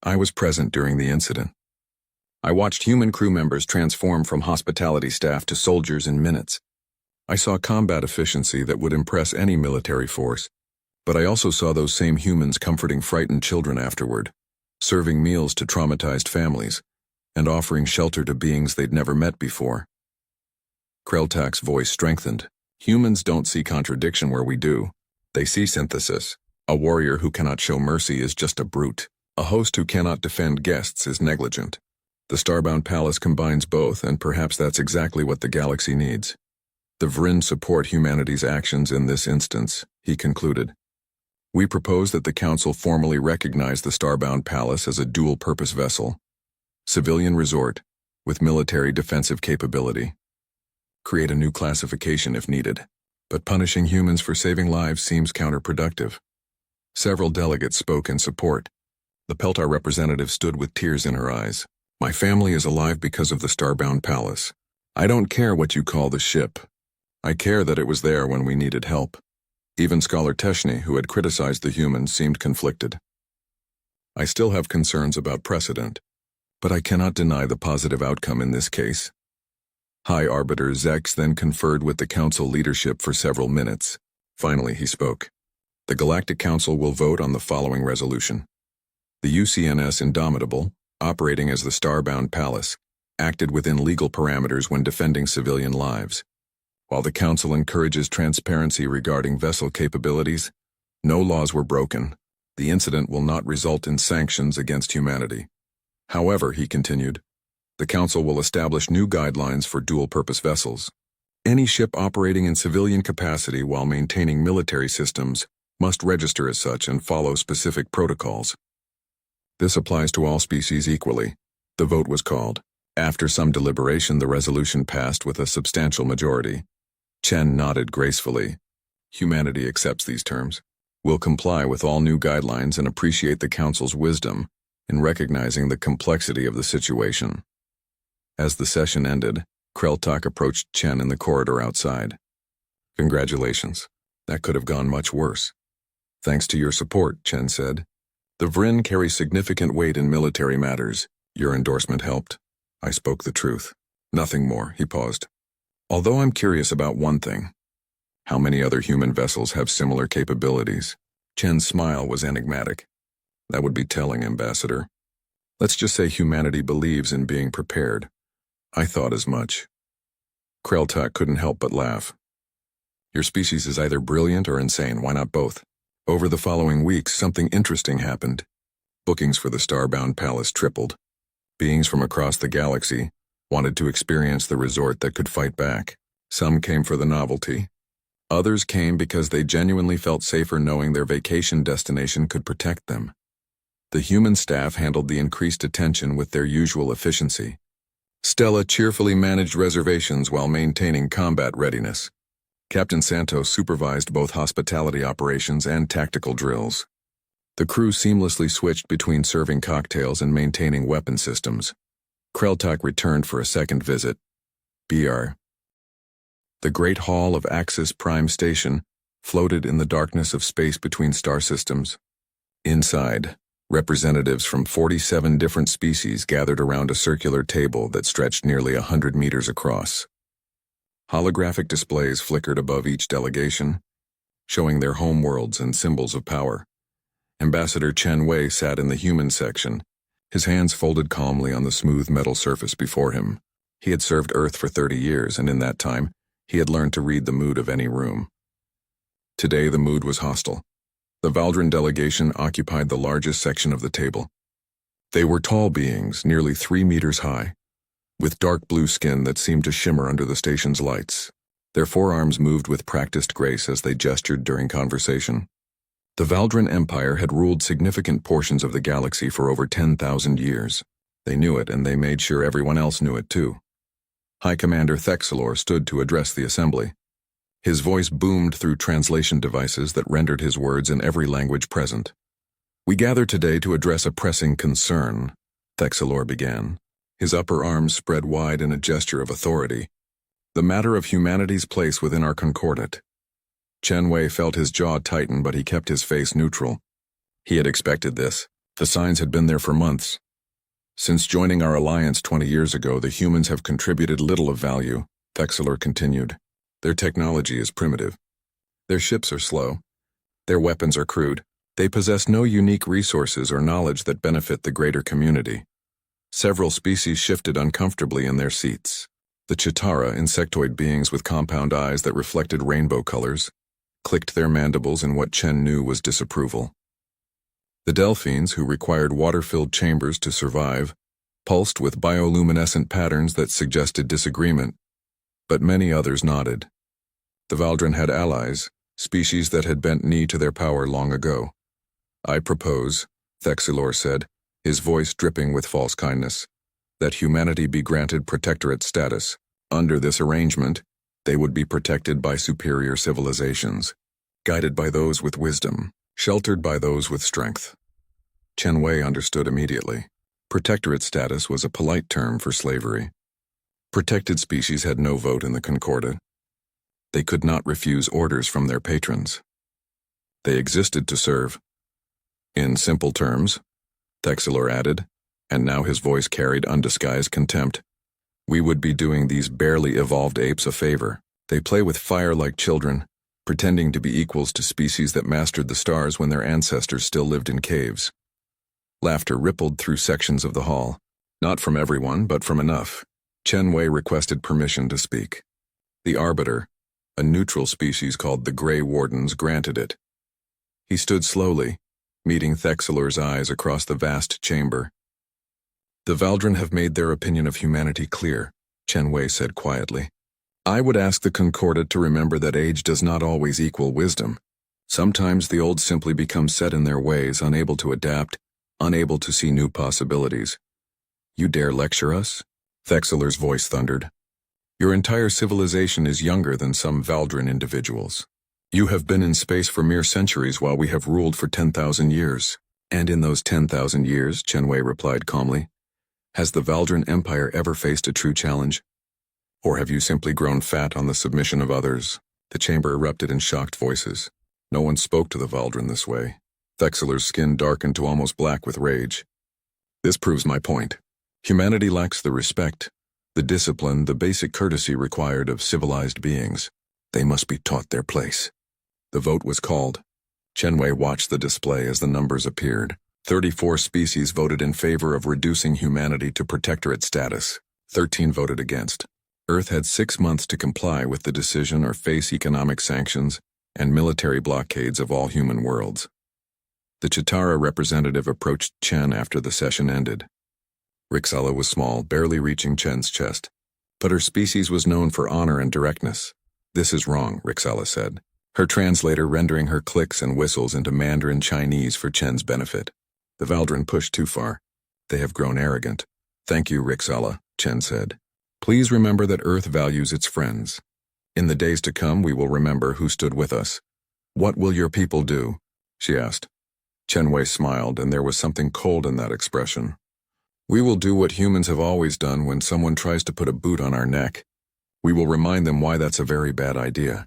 I was present during the incident. I watched human crew members transform from hospitality staff to soldiers in minutes. I saw combat efficiency that would impress any military force, but I also saw those same humans comforting frightened children afterward, serving meals to traumatized families, and offering shelter to beings they'd never met before. Kreltak's voice strengthened. Humans don't see contradiction where we do. They see synthesis. A warrior who cannot show mercy is just a brute. A host who cannot defend guests is negligent. The Starbound Palace combines both, and perhaps that's exactly what the galaxy needs. The Vryn support humanity's actions in this instance, he concluded. We propose that the Council formally recognize the Starbound Palace as a dual-purpose vessel, civilian resort, with military defensive capability. Create a new classification if needed, but punishing humans for saving lives seems counterproductive. Several delegates spoke in support. The Peltar representative stood with tears in her eyes. My family is alive because of the Starbound Palace. I don't care what you call the ship. I care that it was there when we needed help. Even Scholar Teshny, who had criticized the humans, seemed conflicted. I still have concerns about precedent, but I cannot deny the positive outcome in this case. High Arbiter Zex then conferred with the Council leadership for several minutes. Finally, he spoke. The Galactic Council will vote on the following resolution. The UCNS Indomitable, operating as the Starbound Palace, acted within legal parameters when defending civilian lives. While the Council encourages transparency regarding vessel capabilities, no laws were broken. The incident will not result in sanctions against humanity. However, he continued, the Council will establish new guidelines for dual-purpose vessels. Any ship operating in civilian capacity while maintaining military systems must register as such and follow specific protocols. This applies to all species equally. The vote was called. After some deliberation, the resolution passed with a substantial majority. Chen nodded gracefully. Humanity accepts these terms. Will comply with all new guidelines and appreciate the Council's wisdom in recognizing the complexity of the situation. As the session ended, Kreltak approached Chen in the corridor outside. Congratulations. That could have gone much worse. Thanks to your support, Chen said. The Vrin carry significant weight in military matters. Your endorsement helped. I spoke the truth. Nothing more, he paused. Although I'm curious about one thing. How many other human vessels have similar capabilities? Chen's smile was enigmatic. That would be telling, Ambassador. Let's just say humanity believes in being prepared. I thought as much. Kreltak couldn't help but laugh. Your species is either brilliant or insane, why not both? Over the following weeks, something interesting happened. Bookings for the Starbound Palace tripled. Beings from across the galaxy wanted to experience the resort that could fight back. Some came for the novelty. Others came because they genuinely felt safer knowing their vacation destination could protect them. The human staff handled the increased attention with their usual efficiency. Stella cheerfully managed reservations while maintaining combat readiness. Captain Santos supervised both hospitality operations and tactical drills. The crew seamlessly switched between serving cocktails and maintaining weapon systems. Kreltak returned for a second visit. BR. The Great Hall of Axis Prime Station floated in the darkness of space between star systems. Inside, representatives from 47 different species gathered around a circular table that stretched nearly 100 meters across. Holographic displays flickered above each delegation, showing their home worlds and symbols of power. Ambassador Chen Wei sat in the human section, his hands folded calmly on the smooth metal surface before him. He had served Earth for 30 years, and in that time, he had learned to read the mood of any room. Today, the mood was hostile. The Valdrin delegation occupied the largest section of the table. They were tall beings, nearly 3 meters high, with dark blue skin that seemed to shimmer under the station's lights. Their forearms moved with practiced grace as they gestured during conversation. The Valdrin Empire had ruled significant portions of the galaxy for over 10,000 years. They knew it, and they made sure everyone else knew it too. High Commander Thexalor stood to address the assembly. His voice boomed through translation devices that rendered his words in every language present. We gather today to address a pressing concern, Thexalor began. His upper arms spread wide in a gesture of authority. The matter of humanity's place within our concordat. Chen Wei felt his jaw tighten, but he kept his face neutral. He had expected this. The signs had been there for months. Since joining our alliance 20 years ago, the humans have contributed little of value, Thexalor continued. Their technology is primitive. Their ships are slow. Their weapons are crude. They possess no unique resources or knowledge that benefit the greater community. Several species shifted uncomfortably in their seats. The Chitara, insectoid beings with compound eyes that reflected rainbow colors, clicked their mandibles in what Chen knew was disapproval. The Delphines, who required water-filled chambers to survive, pulsed with bioluminescent patterns that suggested disagreement, but many others nodded. The Valdrin had allies, species that had bent knee to their power long ago. I propose, Thexalor said, his voice dripping with false kindness, that humanity be granted protectorate status. Under this arrangement, they would be protected by superior civilizations, guided by those with wisdom, sheltered by those with strength. Chen Wei understood immediately. Protectorate status was a polite term for slavery. Protected species had no vote in the Concordat. They could not refuse orders from their patrons. They existed to serve. In simple terms, Thexalor added, and now his voice carried undisguised contempt, we would be doing these barely evolved apes a favor. They play with fire like children, pretending to be equals to species that mastered the stars when their ancestors still lived in caves. Laughter rippled through sections of the hall, not from everyone, but from enough. Chen Wei requested permission to speak. The Arbiter, a neutral species called the Grey Wardens, granted it. He stood slowly, meeting Thexalor's eyes across the vast chamber. The Valdren have made their opinion of humanity clear, Chen Wei said quietly. I would ask the Concordat to remember that age does not always equal wisdom. Sometimes the old simply become set in their ways, unable to adapt, unable to see new possibilities. You dare lecture us? Thexeler's voice thundered. Your entire civilization is younger than some Valdren individuals. You have been in space for mere centuries while we have ruled for 10,000 years. And in those 10,000 years, Chen Wei replied calmly, has the Valdren Empire ever faced a true challenge? Or have you simply grown fat on the submission of others? The chamber erupted in shocked voices. No one spoke to the Valdren this way. Thexeler's skin darkened to almost black with rage. This proves my point. Humanity lacks the respect, the discipline, the basic courtesy required of civilized beings. They must be taught their place. The vote was called. Chen Wei watched the display as the numbers appeared. 34 species voted in favor of reducing humanity to protectorate status. 13 voted against. Earth had 6 months to comply with the decision or face economic sanctions and military blockades of all human worlds. The Chitara representative approached Chen after the session ended. Rixella was small, barely reaching Chen's chest, but her species was known for honor and directness. This is wrong, Rixella said, her translator rendering her clicks and whistles into Mandarin Chinese for Chen's benefit. The Valdren pushed too far. They have grown arrogant. Thank you, Rixella, Chen said. Please remember that Earth values its friends. In the days to come, we will remember who stood with us. What will your people do? She asked. Chen Wei smiled, and there was something cold in that expression. We will do what humans have always done when someone tries to put a boot on our neck. We will remind them why that's a very bad idea.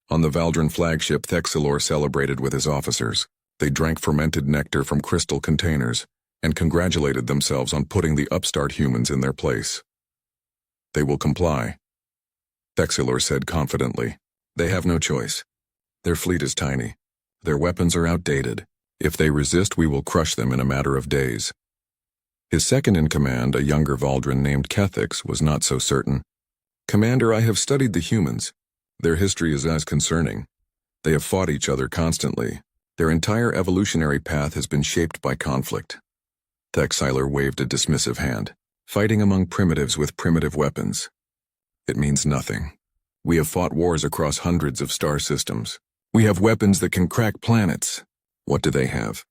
On the Valdren flagship, Thexelor celebrated with his officers. They drank fermented nectar from crystal containers and congratulated themselves on putting the upstart humans in their place. They will comply, Thexelor said confidently. They have no choice. Their fleet is tiny. Their weapons are outdated. If they resist, we will crush them in a matter of days. His second-in-command, a younger Valdren named Kethix, was not so certain. Commander, I have studied the humans. Their history is as concerning. They have fought each other constantly. Their entire evolutionary path has been shaped by conflict. Thexeler waved a dismissive hand. Fighting among primitives with primitive weapons. It means nothing. We have fought wars across hundreds of star systems. We have weapons that can crack planets. What do they have?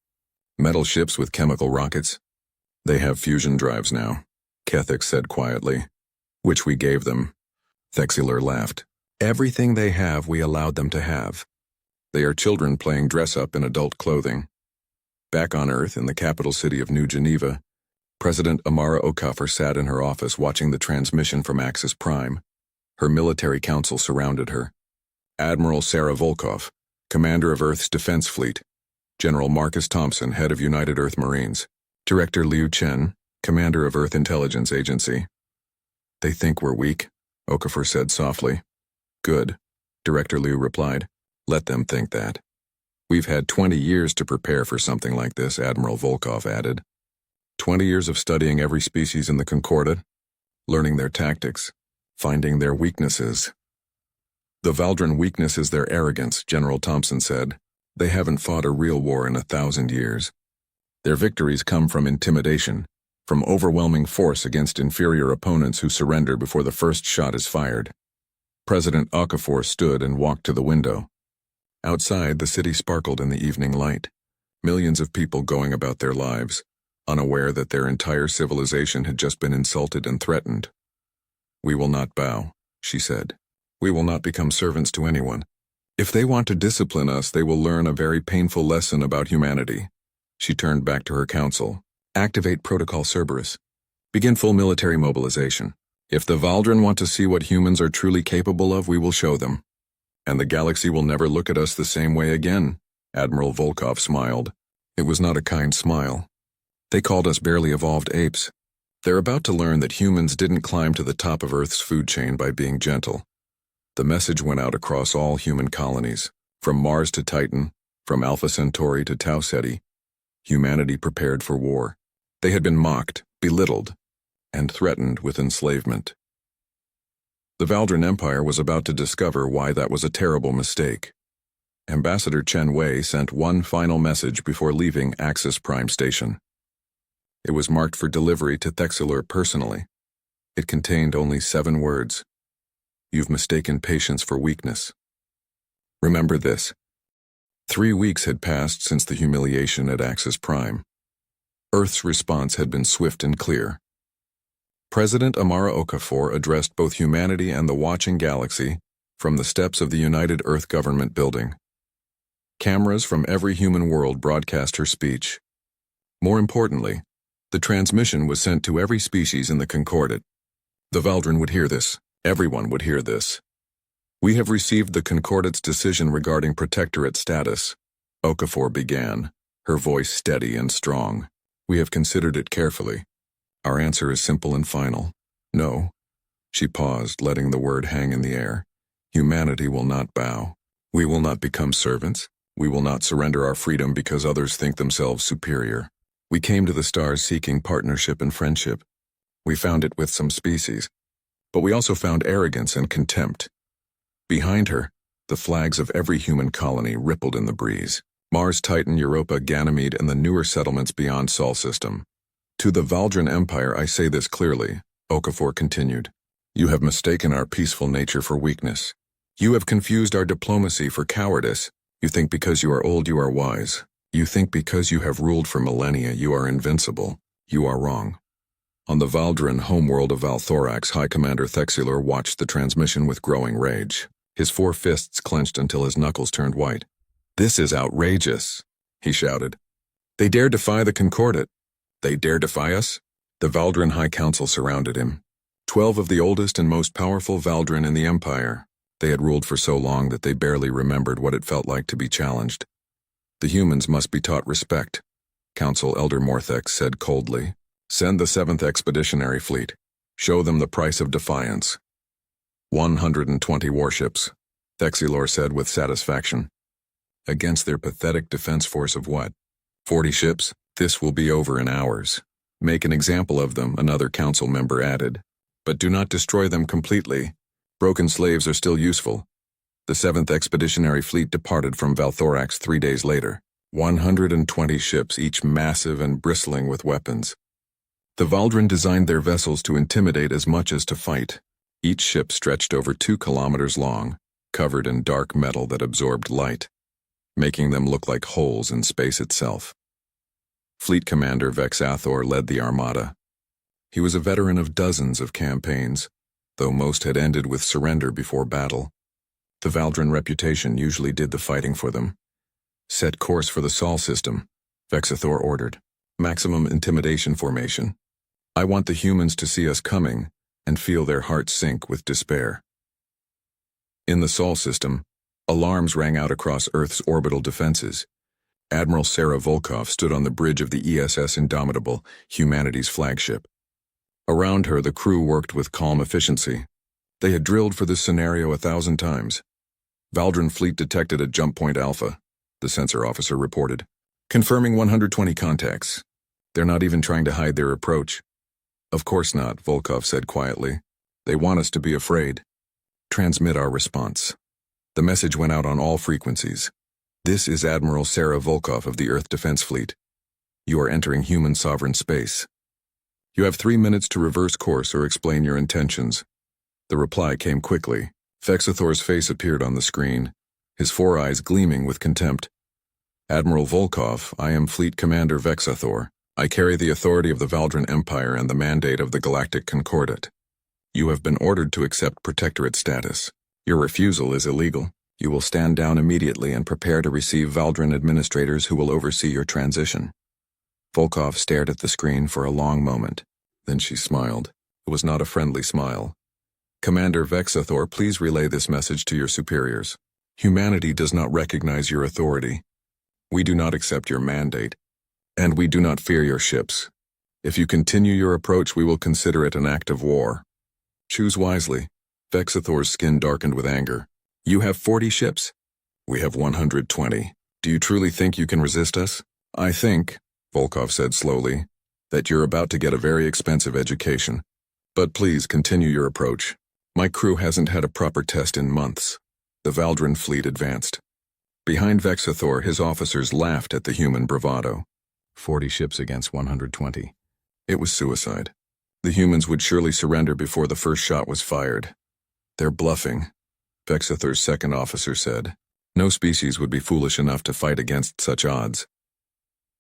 Metal ships with chemical rockets? They have fusion drives now, Kethix said quietly. Which we gave them. Thexeler laughed. Everything they have, we allowed them to have. They are children playing dress-up in adult clothing. Back on Earth, in the capital city of New Geneva, President Amara Okafor sat in her office watching the transmission from Axis Prime. Her military council surrounded her. Admiral Sarah Volkov, commander of Earth's Defense Fleet. General Marcus Thompson, head of United Earth Marines. Director Liu Chen, commander of Earth Intelligence Agency. They think we're weak, Okafor said softly. Good, Director Liu replied. Let them think that. We've had 20 years to prepare for something like this, Admiral Volkov added. 20 years of studying every species in the Concordat, learning their tactics, finding their weaknesses. The Valdren weakness is their arrogance, General Thompson said. They haven't fought a real war in 1,000 years. Their victories come from intimidation, from overwhelming force against inferior opponents who surrender before the first shot is fired. President Okafor stood and walked to the window. Outside, the city sparkled in the evening light. Millions of people going about their lives, unaware that their entire civilization had just been insulted and threatened. We will not bow, she said. We will not become servants to anyone. If they want to discipline us, they will learn a very painful lesson about humanity. She turned back to her council. Activate Protocol Cerberus. Begin full military mobilization. If the Valdren want to see what humans are truly capable of, we will show them. And the galaxy will never look at us the same way again, Admiral Volkov smiled. It was not a kind smile. They called us barely evolved apes. They're about to learn that humans didn't climb to the top of Earth's food chain by being gentle. The message went out across all human colonies, from Mars to Titan, from Alpha Centauri to Tau Ceti. Humanity prepared for war. They had been mocked, belittled, and threatened with enslavement. The Valdren Empire was about to discover why that was a terrible mistake. Ambassador Chen Wei sent one final message before leaving Axis Prime Station. It was marked for delivery to Thexilur personally. It contained only 7 words. You've mistaken patience for weakness. Remember this. 3 weeks had passed since the humiliation at Axis Prime. Earth's response had been swift and clear. President Amara Okafor addressed both humanity and the watching galaxy from the steps of the United Earth Government building. Cameras from every human world broadcast her speech. More importantly, the transmission was sent to every species in the Concordat. The Valdran would hear this. Everyone would hear this. We have received the Concordat's decision regarding protectorate status, Okafor began, her voice steady and strong. We have considered it carefully. Our answer is simple and final. No. She paused, letting the word hang in the air. Humanity will not bow. We will not become servants. We will not surrender our freedom because others think themselves superior. We came to the stars seeking partnership and friendship. We found it with some species. But we also found arrogance and contempt. Behind her, the flags of every human colony rippled in the breeze. Mars, Titan, Europa, Ganymede, and the newer settlements beyond Sol system. To the Valdran Empire I say this clearly, Okafor continued. You have mistaken our peaceful nature for weakness. You have confused our diplomacy for cowardice. You think because you are old you are wise. You think because you have ruled for millennia you are invincible. You are wrong. On the Valdran homeworld of Valthorax, High Commander Thexilur watched the transmission with growing rage. His 4 fists clenched until his knuckles turned white. This is outrageous, he shouted. They dare defy the Concordat. They dare defy us? The Valdran High Council surrounded him. 12 of the oldest and most powerful Valdran in the Empire. They had ruled for so long that they barely remembered what it felt like to be challenged. The humans must be taught respect, Council Elder Morthex said coldly. Send the 7th Expeditionary Fleet. Show them the price of defiance. 120 warships, Thexilur said with satisfaction. Against their pathetic defense force of what? 40 ships? This will be over in hours. Make an example of them, another council member added. But do not destroy them completely. Broken slaves are still useful. The 7th Expeditionary Fleet departed from Valthorax 3 days later. 120 ships, each massive and bristling with weapons. The Valdran designed their vessels to intimidate as much as to fight. Each ship stretched over 2 kilometers long, covered in dark metal that absorbed light, making them look like holes in space itself. Fleet Commander Vexathor led the armada. He was a veteran of dozens of campaigns, though most had ended with surrender before battle. The Valdran reputation usually did the fighting for them. Set course for the Sol system, Vexathor ordered. Maximum intimidation formation. I want the humans to see us coming and feel their hearts sink with despair. In the Sol system, alarms rang out across Earth's orbital defenses. Admiral Sarah Volkov stood on the bridge of the ESS Indomitable, humanity's flagship. Around her, the crew worked with calm efficiency. They had drilled for this scenario 1,000 times. Valdran fleet detected at Jump Point Alpha, the sensor officer reported. Confirming 120 contacts. They're not even trying to hide their approach. Of course not, Volkov said quietly. They want us to be afraid. Transmit our response. The message went out on all frequencies. This is Admiral Sarah Volkov of the Earth Defense Fleet. You are entering human sovereign space. You have 3 minutes to reverse course or explain your intentions. The reply came quickly. Vexathor's face appeared on the screen, his 4 eyes gleaming with contempt. Admiral Volkov, I am Fleet Commander Vexathor. I carry the authority of the Valdran Empire and the mandate of the Galactic Concordat. You have been ordered to accept protectorate status. Your refusal is illegal. You will stand down immediately and prepare to receive Valdran administrators who will oversee your transition. Volkov stared at the screen for a long moment. Then she smiled. It was not a friendly smile. Commander Vexathor, please relay this message to your superiors. Humanity does not recognize your authority. We do not accept your mandate, and we do not fear your ships. If you continue your approach, we will consider it an act of war. Choose wisely. Vexathor's skin darkened with anger. You have 40 ships? We have 120. Do you truly think you can resist us? I think, Volkov said slowly, that you're about to get a very expensive education. But please continue your approach. My crew hasn't had a proper test in months. The Valdran fleet advanced. Behind Vexathor, his officers laughed at the human bravado. 40 ships against 120. It was suicide. The humans would surely surrender before the first shot was fired. They're bluffing, Vexathor's second officer said. No species would be foolish enough to fight against such odds.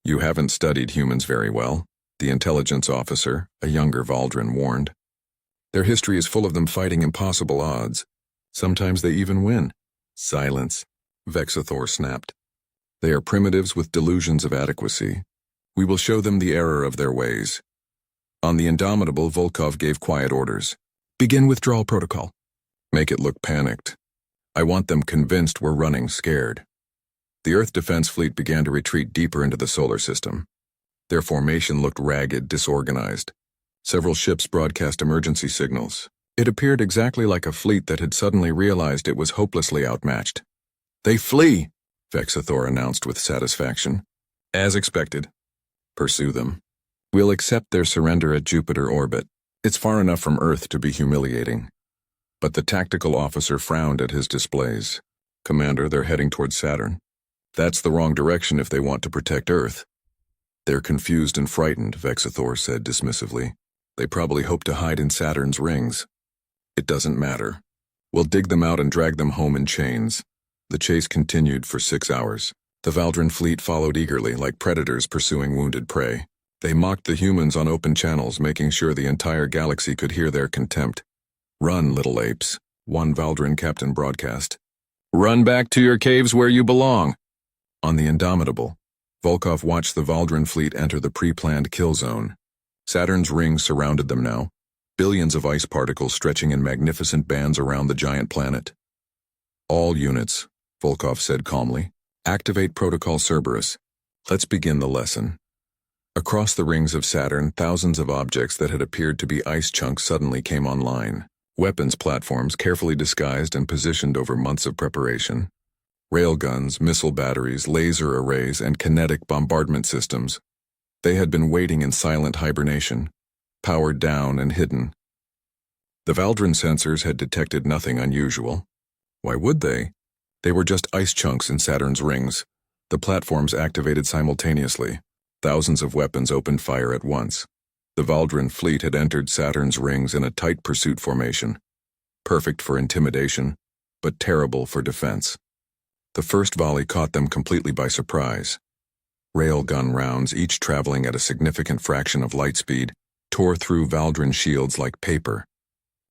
You haven't studied humans very well, the intelligence officer, a younger Valdrin, warned. Their history is full of them fighting impossible odds. Sometimes they even win. Silence, Vexathor snapped. They are primitives with delusions of adequacy. We will show them the error of their ways. On the Indomitable, Volkov gave quiet orders. Begin withdrawal protocol. Make it look panicked. I want them convinced we're running scared. The Earth Defense Fleet began to retreat deeper into the solar system. Their formation looked ragged, disorganized. Several ships broadcast emergency signals. It appeared exactly like a fleet that had suddenly realized it was hopelessly outmatched. They flee, Vexathor announced with satisfaction. As expected. Pursue them. We'll accept their surrender at Jupiter orbit. It's far enough from Earth to be humiliating. But the tactical officer frowned at his displays. Commander, they're heading towards Saturn. That's the wrong direction if they want to protect Earth. They're confused and frightened, Vexathor said dismissively. They probably hope to hide in Saturn's rings. It doesn't matter. We'll dig them out and drag them home in chains. The chase continued for 6 hours. The Valdrin fleet followed eagerly, like predators pursuing wounded prey. They mocked the humans on open channels, making sure the entire galaxy could hear their contempt. Run, little apes, one Valdrin captain broadcast. Run back to your caves where you belong. On the Indomitable, Volkov watched the Valdrin fleet enter the pre-planned kill zone. Saturn's rings surrounded them now, billions of ice particles stretching in magnificent bands around the giant planet. All units, Volkov said calmly, activate Protocol Cerberus. Let's begin the lesson. Across the rings of Saturn, thousands of objects that had appeared to be ice chunks suddenly came online. Weapons platforms carefully disguised and positioned over months of preparation. Railguns, missile batteries, laser arrays, and kinetic bombardment systems. They had been waiting in silent hibernation, powered down and hidden. The Valdrin sensors had detected nothing unusual. Why would they? They were just ice chunks in Saturn's rings. The platforms activated simultaneously. Thousands of weapons opened fire at once. The Valdrin fleet had entered Saturn's rings in a tight pursuit formation. Perfect for intimidation, but terrible for defense. The first volley caught them completely by surprise. Railgun rounds, each traveling at a significant fraction of light speed, tore through Valdrin shields like paper.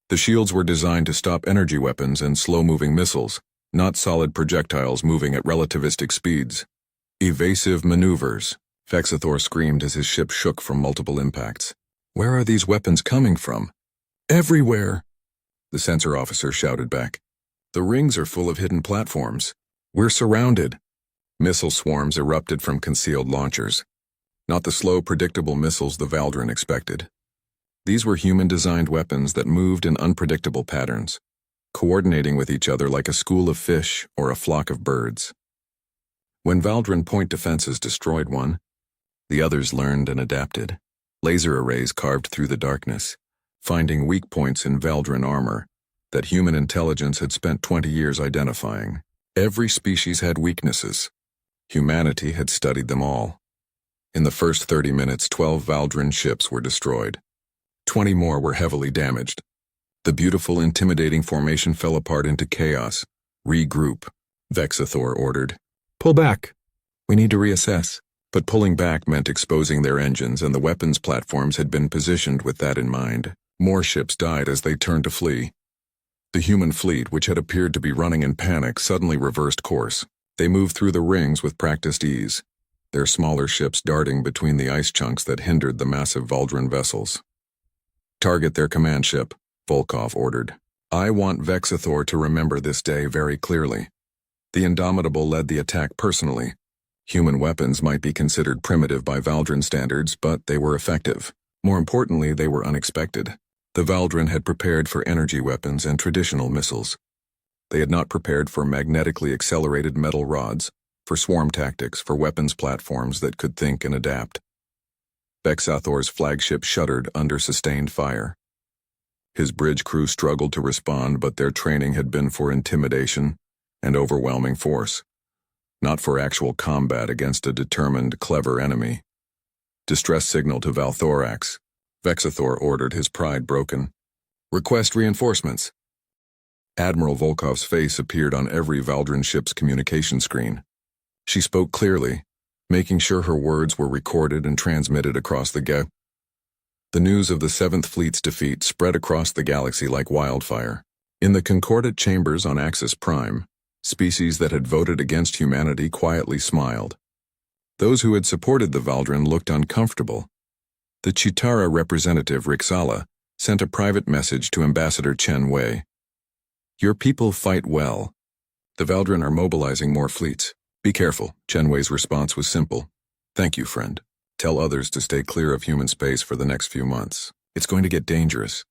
The shields were designed to stop energy weapons and slow-moving missiles, not solid projectiles moving at relativistic speeds. Evasive maneuvers, Vexathor screamed as his ship shook from multiple impacts. Where are these weapons coming from? Everywhere, the sensor officer shouted back. The rings are full of hidden platforms. We're surrounded. Missile swarms erupted from concealed launchers. Not the slow, predictable missiles the Valdrin expected. These were human-designed weapons that moved in unpredictable patterns, coordinating with each other like a school of fish or a flock of birds. When Valdrin point defenses destroyed one, the others learned and adapted. Laser arrays carved through the darkness, finding weak points in Valdrin armor that human intelligence had spent 20 years identifying. Every species had weaknesses. Humanity had studied them all. In the first 30 minutes, 12 Valdrin ships were destroyed. 20 more were heavily damaged. The beautiful, intimidating formation fell apart into chaos. Regroup, Vexathor ordered. Pull back. We need to reassess. But pulling back meant exposing their engines, and the weapons platforms had been positioned with that in mind. More ships died as they turned to flee. The human fleet, which had appeared to be running in panic, suddenly reversed course. They moved through the rings with practiced ease, their smaller ships darting between the ice chunks that hindered the massive Valdrin vessels. Target their command ship, Volkov ordered. I want Vexathor to remember this day very clearly. The Indomitable led the attack personally. Human weapons might be considered primitive by Valdrin standards, but they were effective. More importantly, they were unexpected. The Valdrin had prepared for energy weapons and traditional missiles. They had not prepared for magnetically accelerated metal rods, for swarm tactics, for weapons platforms that could think and adapt. Vexathor's flagship shuddered under sustained fire. His bridge crew struggled to respond, but their training had been for intimidation and overwhelming force, not for actual combat against a determined, clever enemy. Distress signal to Valthorax. Vexathor ordered, his pride broken. Request reinforcements. Admiral Volkov's face appeared on every Valdran ship's communication screen. She spoke clearly, making sure her words were recorded and transmitted across the galaxy. The news of the 7th Fleet's defeat spread across the galaxy like wildfire. In the concordant chambers on Axis Prime, species that had voted against humanity quietly smiled. Those who had supported the Valdran looked uncomfortable. The Chitara representative Rixala sent a private message to Ambassador Chen Wei. Your people fight well. The Valdran are mobilizing more fleets. Be careful. Chen Wei's response was simple. Thank you, friend. Tell others to stay clear of human space for the next few months. It's going to get dangerous.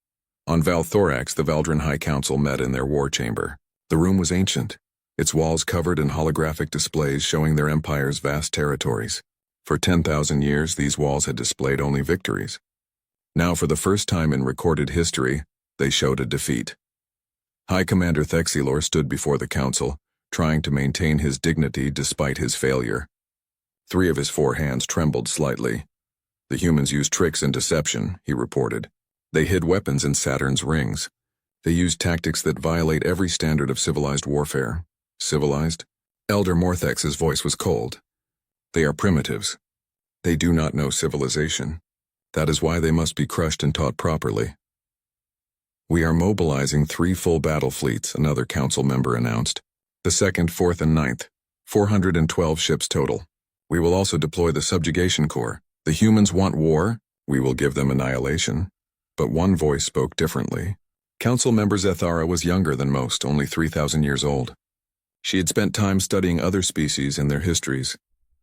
On Valthorax, the Valdran High Council met in their war chamber. The room was ancient, its walls covered in holographic displays showing their empire's vast territories. For 10,000 years, these walls had displayed only victories. Now, for the first time in recorded history, they showed a defeat. High Commander Thexilor stood before the council, trying to maintain his dignity despite his failure. 3 of his 4 hands trembled slightly. The humans used tricks and deception, he reported. They hid weapons in Saturn's rings. They used tactics that violate every standard of civilized warfare. Civilized? Elder Morthex's voice was cold. They are primitives. They do not know civilization. That is why they must be crushed and taught properly. We are mobilizing 3 full battle fleets, another council member announced. The 2nd, 4th, and 9th. 412 ships total. We will also deploy the subjugation corps. The humans want war, we will give them annihilation. But one voice spoke differently. Council member Zethara was younger than most, only 3,000 years old. She had spent time studying other species and their histories.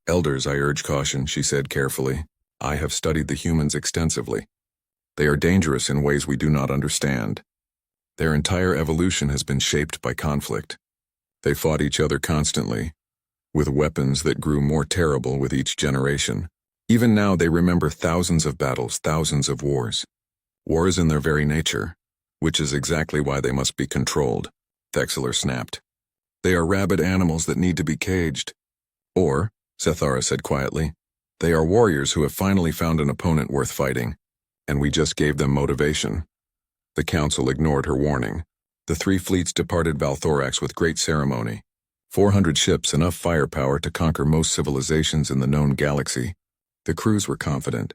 Elders, I urge caution, she said carefully. I have studied the humans extensively. They are dangerous in ways we do not understand. Their entire evolution has been shaped by conflict. They fought each other constantly, with weapons that grew more terrible with each generation. Even now they remember thousands of battles, thousands of wars. War is in their very nature, which is exactly why they must be controlled, Thexilor snapped. They are rabid animals that need to be caged. Or, Zethara said quietly, they are warriors who have finally found an opponent worth fighting, and we just gave them motivation. The council ignored her warning. The 3 fleets departed Valthorax with great ceremony. 400 ships, enough firepower to conquer most civilizations in the known galaxy. The crews were confident.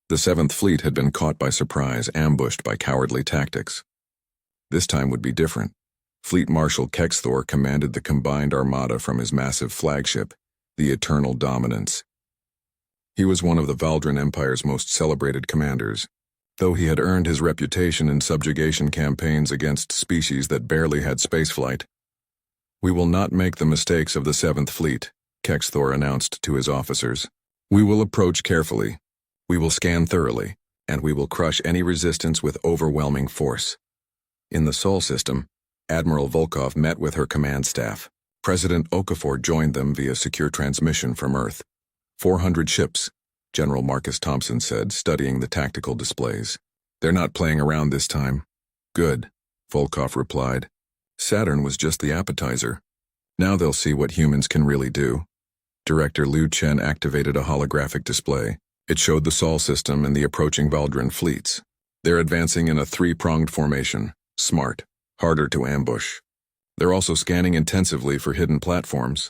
The 7th Fleet had been caught by surprise, ambushed by cowardly tactics. This time would be different. Fleet Marshal Kexthor commanded the combined armada from his massive flagship, the Eternal Dominance. He was one of the Valdran Empire's most celebrated commanders, though he had earned his reputation in subjugation campaigns against species that barely had spaceflight. We will not make the mistakes of the 7th Fleet, Kexthor announced to his officers. We will approach carefully. We will scan thoroughly, and we will crush any resistance with overwhelming force. In the Sol system, Admiral Volkov met with her command staff. President Okafor joined them via secure transmission from Earth. 400 ships, General Marcus Thompson said, studying the tactical displays. They're not playing around this time. Good, Volkov replied. Saturn was just the appetizer. Now they'll see what humans can really do. Director Liu Chen activated a holographic display. It showed the Sol system and the approaching Valdran fleets. They're advancing in a 3-pronged formation. Smart, harder to ambush. They're also scanning intensively for hidden platforms.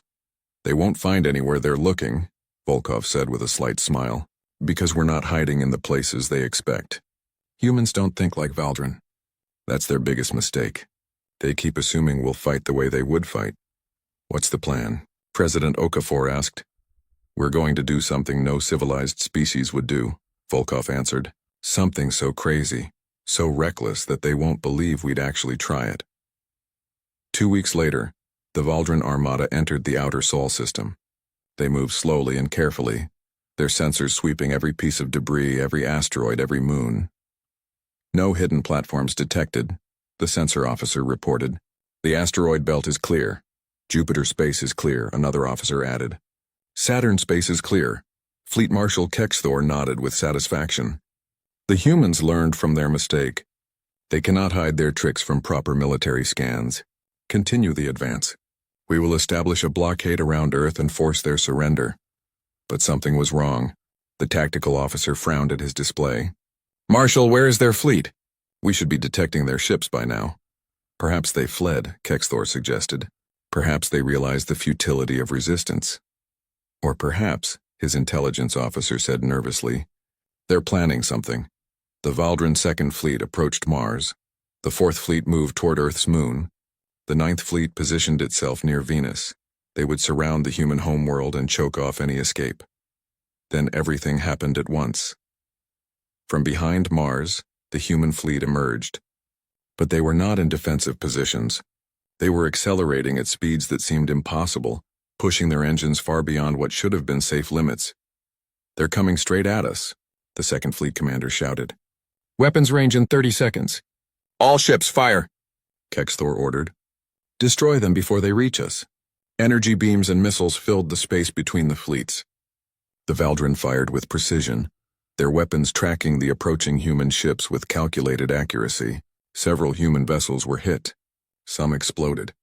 They won't find anywhere they're looking, Volkov said with a slight smile, because we're not hiding in the places they expect. Humans don't think like Valdran. That's their biggest mistake. They keep assuming we'll fight the way they would fight. What's the plan? President Okafor asked. We're going to do something no civilized species would do, Volkov answered. Something so crazy, so reckless that they won't believe we'd actually try it. 2 weeks later, the Valdran Armada entered the outer Sol system. They moved slowly and carefully, their sensors sweeping every piece of debris, every asteroid, every moon. No hidden platforms detected, the sensor officer reported. The asteroid belt is clear. Jupiter space is clear, another officer added. Saturn space is clear. Fleet Marshal Kexthor nodded with satisfaction. The humans learned from their mistake. They cannot hide their tricks from proper military scans. Continue the advance. We will establish a blockade around Earth and force their surrender. But something was wrong. The tactical officer frowned at his display. Marshal, where is their fleet? We should be detecting their ships by now. Perhaps they fled, Kexthor suggested. Perhaps they realized the futility of resistance. Or perhaps, his intelligence officer said nervously, they're planning something. The Valdran Second Fleet approached Mars. The Fourth Fleet moved toward Earth's moon. The Ninth Fleet positioned itself near Venus. They would surround the human homeworld and choke off any escape. Then everything happened at once. From behind Mars, the human fleet emerged. But they were not in defensive positions. They were accelerating at speeds that seemed impossible, pushing their engines far beyond what should have been safe limits. They're coming straight at us, the Second Fleet commander shouted. Weapons range in 30 seconds. All ships fire, Kexthor ordered. Destroy them before they reach us. Energy beams and missiles filled the space between the fleets. The Valdran fired with precision, their weapons tracking the approaching human ships with calculated accuracy. Several human vessels were hit. Some exploded.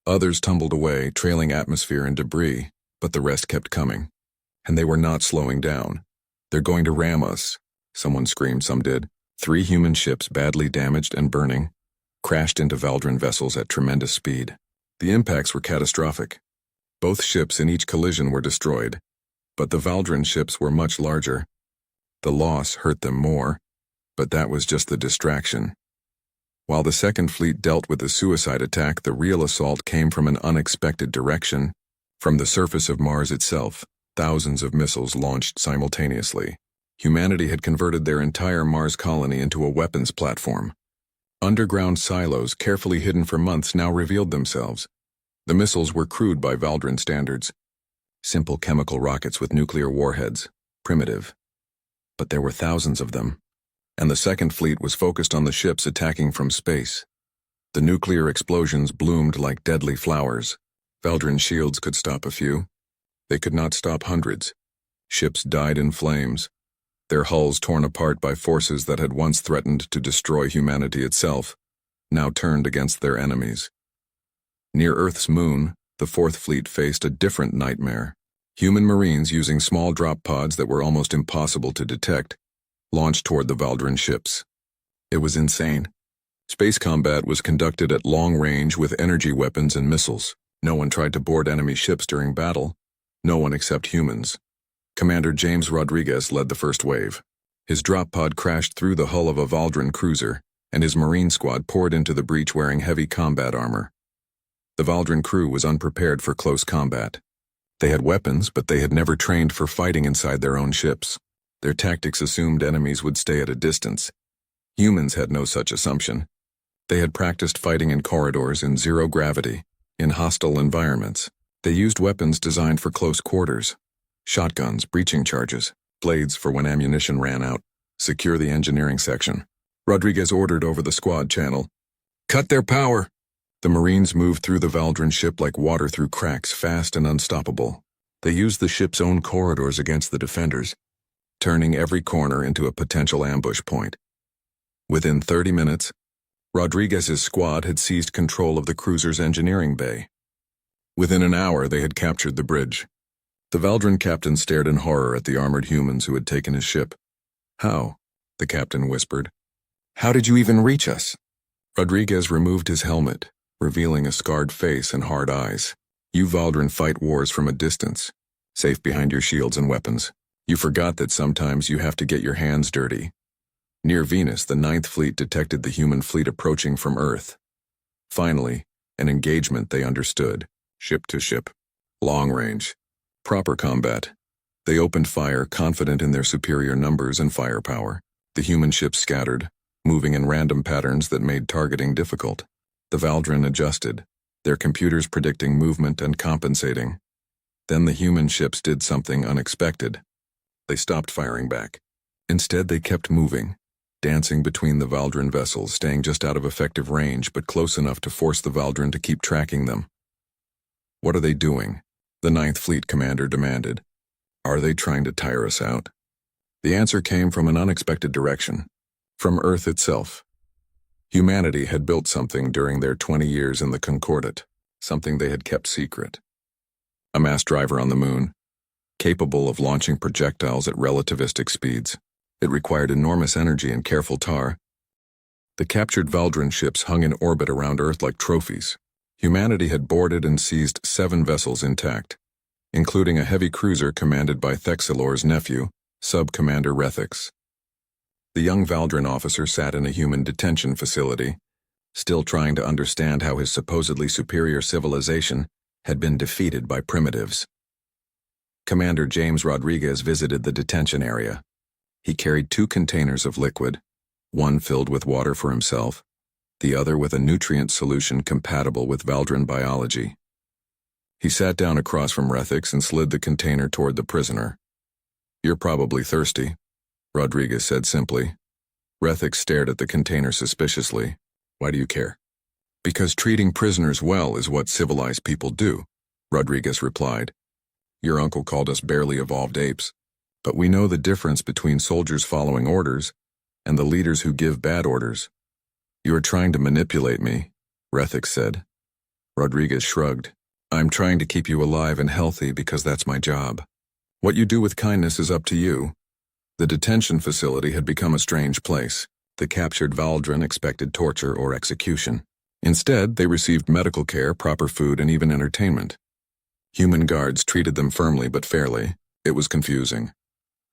Others tumbled away, trailing atmosphere and debris, but the rest kept coming. And they were not slowing down. They're going to ram us, someone screamed, some did. 3 human ships, badly damaged and burning, crashed into Valdran vessels at tremendous speed. The impacts were catastrophic. Both ships in each collision were destroyed, but the Valdran ships were much larger. The loss hurt them more, but that was just the distraction. While the Second Fleet dealt with the suicide attack, the real assault came from an unexpected direction. From the surface of Mars itself, thousands of missiles launched simultaneously. Humanity had converted their entire Mars colony into a weapons platform. Underground silos, carefully hidden for months, now revealed themselves. The missiles were crude by Valdran standards. Simple chemical rockets with nuclear warheads. Primitive. But there were thousands of them. And the Second Fleet was focused on the ships attacking from space. The nuclear explosions bloomed like deadly flowers. Valdran shields could stop a few. They could not stop hundreds. Ships died in flames, their hulls torn apart by forces that had once threatened to destroy humanity itself, now turned against their enemies. Near Earth's moon, the Fourth Fleet faced a different nightmare. Human Marines using small drop pods that were almost impossible to detect launched toward the Valdran ships. It was insane. Space combat was conducted at long range with energy weapons and missiles. No one tried to board enemy ships during battle. No one except humans. Commander James Rodriguez led the first wave. His drop pod crashed through the hull of a Valdran cruiser, and his Marine squad poured into the breach wearing heavy combat armor. The Valdran crew was unprepared for close combat. They had weapons, but they had never trained for fighting inside their own ships. Their tactics assumed enemies would stay at a distance. Humans had no such assumption. They had practiced fighting in corridors in zero gravity, in hostile environments. They used weapons designed for close quarters. Shotguns, breaching charges, blades for when ammunition ran out. Secure the engineering section. Rodriguez ordered over the squad channel. Cut their power! The Marines moved through the Valdran ship like water through cracks, fast and unstoppable. They used the ship's own corridors against the defenders, turning every corner into a potential ambush point. Within 30 minutes, Rodriguez's squad had seized control of the cruiser's engineering bay. Within an hour, they had captured the bridge. The Valdran captain stared in horror at the armored humans who had taken his ship. How? The captain whispered. How did you even reach us? Rodriguez removed his helmet, revealing a scarred face and hard eyes. You Valdran fight wars from a distance, safe behind your shields and weapons. You forgot that sometimes you have to get your hands dirty. Near Venus, the Ninth Fleet detected the human fleet approaching from Earth. Finally, an engagement they understood. Ship to ship. Long range. Proper combat. They opened fire, confident in their superior numbers and firepower. The human ships scattered, moving in random patterns that made targeting difficult. The Valdran adjusted, their computers predicting movement and compensating. Then the human ships did something unexpected. They stopped firing back. Instead, they kept moving, dancing between the Valdran vessels, staying just out of effective range but close enough to force the Valdran to keep tracking them. What are they doing? The Ninth Fleet commander demanded. Are they trying to tire us out? The answer came from an unexpected direction, from Earth itself. Humanity had built something during their 20 years in the Concordat, something they had kept secret. A mass driver on the moon. capable of launching projectiles at relativistic speeds. It required enormous energy and careful tar. The captured Valdran ships hung in orbit around Earth like trophies. Humanity had boarded and seized 7 vessels intact, including a heavy cruiser commanded by Thexilor's nephew, Sub-Commander Rethix. The young Valdran officer sat in a human detention facility, still trying to understand how his supposedly superior civilization had been defeated by primitives. Commander James Rodriguez visited the detention area. He carried 2 containers of liquid, one filled with water for himself, the other with a nutrient solution compatible with Valdran biology. He sat down across from Rethix and slid the container toward the prisoner. "You're probably thirsty," Rodriguez said simply. Rethix stared at the container suspiciously. "Why do you care?" "Because treating prisoners well is what civilized people do," Rodriguez replied. "Your uncle called us barely evolved apes, but we know the difference between soldiers following orders and the leaders who give bad orders." "You are trying to manipulate me," Rethix said. Rodriguez shrugged. "I'm trying to keep you alive and healthy because that's my job. What you do with kindness is up to you." The detention facility had become a strange place. The captured Valdran expected torture or execution. Instead, they received medical care, proper food, and even entertainment. Human guards treated them firmly but fairly. It was confusing.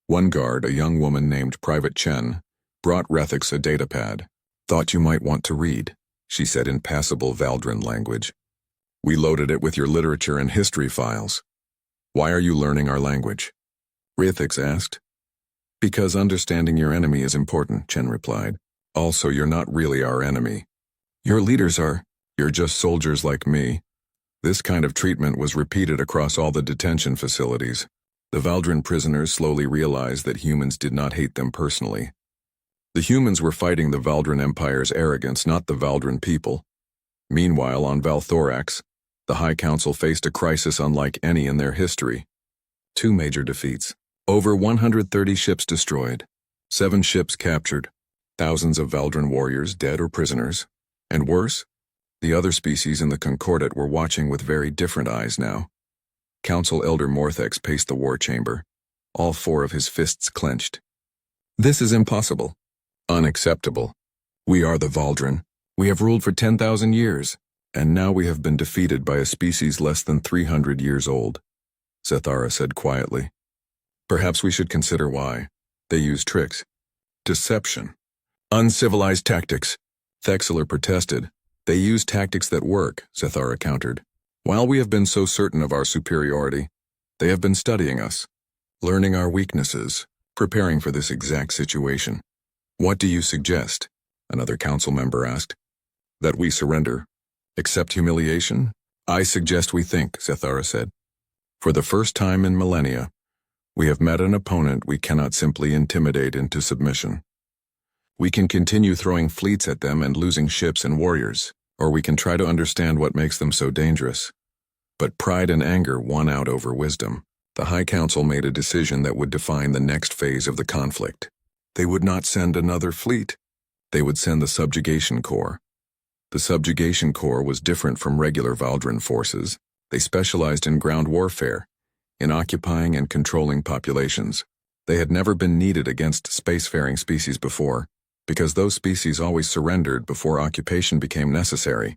One guard, a young woman named Private Chen, brought Rethix a datapad. "Thought you might want to read," she said in passable Valdran language. "We loaded it with your literature and history files." "Why are you learning our language?" Rethix asked. "Because understanding your enemy is important," Chen replied. "Also, you're not really our enemy. Your leaders are. You're just soldiers like me." This kind of treatment was repeated across all the detention facilities. The Valdran prisoners slowly realized that humans did not hate them personally. The humans were fighting the Valdran Empire's arrogance, not the Valdran people. Meanwhile, on Valthorax, the High Council faced a crisis unlike any in their history. 2 major defeats. Over 130 ships destroyed, 7 ships captured, thousands of Valdran warriors dead or prisoners. And worse, the other species in the Concordat were watching with very different eyes now. Council Elder Morthex paced the war chamber, all 4 of his fists clenched. "This is impossible. Unacceptable. We are the Valdran. We have ruled for 10,000 years, and now we have been defeated by a species less than 300 years old," Zethara said quietly. "Perhaps we should consider why. They use tricks. Deception. Uncivilized tactics," Thexilor protested. "They use tactics that work," Zethara countered. "While we have been so certain of our superiority, they have been studying us, learning our weaknesses, preparing for this exact situation." "What do you suggest?" another council member asked. "That we surrender. Accept humiliation? I suggest we think," Zethara said. "For the first time in millennia, we have met an opponent we cannot simply intimidate into submission. We can continue throwing fleets at them and losing ships and warriors, or we can try to understand what makes them so dangerous." But pride and anger won out over wisdom. The High Council made a decision that would define the next phase of the conflict. They would not send another fleet. They would send the Subjugation Corps. The Subjugation Corps was different from regular Valdran forces. They specialized in ground warfare, in occupying and controlling populations. They had never been needed against spacefaring species before, because those species always surrendered before occupation became necessary.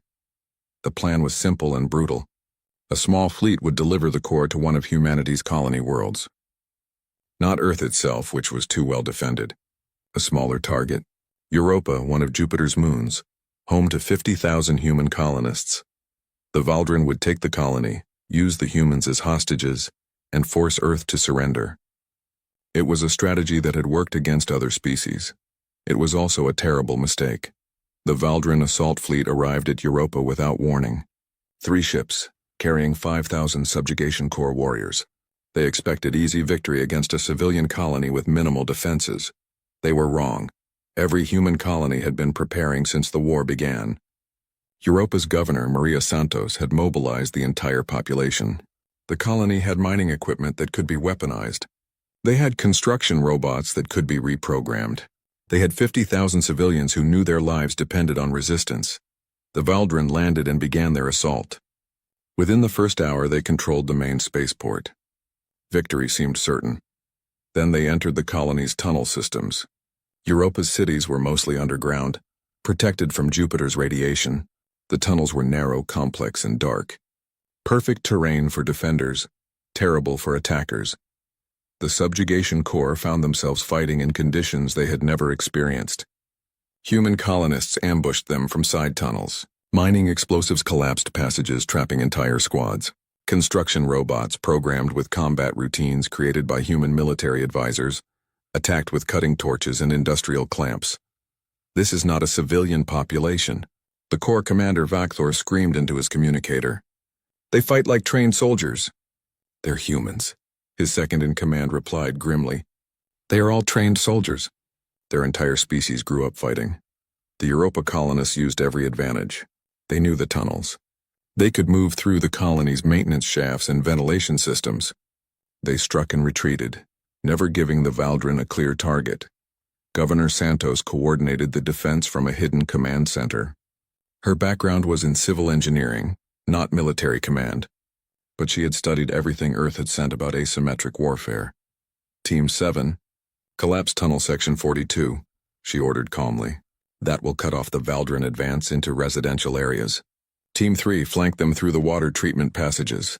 The plan was simple and brutal. A small fleet would deliver the Corps to one of humanity's colony worlds. Not Earth itself, which was too well defended. A smaller target. Europa, one of Jupiter's moons, home to 50,000 human colonists. The Valdran would take the colony, use the humans as hostages, and force Earth to surrender. It was a strategy that had worked against other species. It was also a terrible mistake. The Valdran assault fleet arrived at Europa without warning. 3 ships, carrying 5,000 Subjugation Corps warriors. They expected easy victory against a civilian colony with minimal defenses. They were wrong. Every human colony had been preparing since the war began. Europa's governor, Maria Santos, had mobilized the entire population. The colony had mining equipment that could be weaponized. They had construction robots that could be reprogrammed. They had 50,000 civilians who knew their lives depended on resistance. The Valdran landed and began their assault. Within the first hour, they controlled the main spaceport. Victory seemed certain. Then they entered the colony's tunnel systems. Europa's cities were mostly underground, protected from Jupiter's radiation. The tunnels were narrow, complex, and dark. Perfect terrain for defenders, terrible for attackers. The subjugation corps found themselves fighting in conditions they had never experienced. Human colonists ambushed them from side tunnels. Mining explosives collapsed passages, trapping entire squads. Construction robots programmed with combat routines created by human military advisors attacked with cutting torches and industrial clamps. This is not a civilian population. The Corps commander Vakthor screamed into his communicator. They fight like trained soldiers. They're humans, his second-in-command replied grimly. They are all trained soldiers. Their entire species grew up fighting. The Europa colonists used every advantage. They knew the tunnels. They could move through the colony's maintenance shafts and ventilation systems. They struck and retreated, never giving the Valdrin a clear target. Governor Santos coordinated the defense from a hidden command center. Her background was in civil engineering, not military command, but she had studied everything Earth had sent about asymmetric warfare. Team 7, collapse tunnel section 42, she ordered calmly. That will cut off the Valdrin advance into residential areas. Team 3 flanked them through the water treatment passages.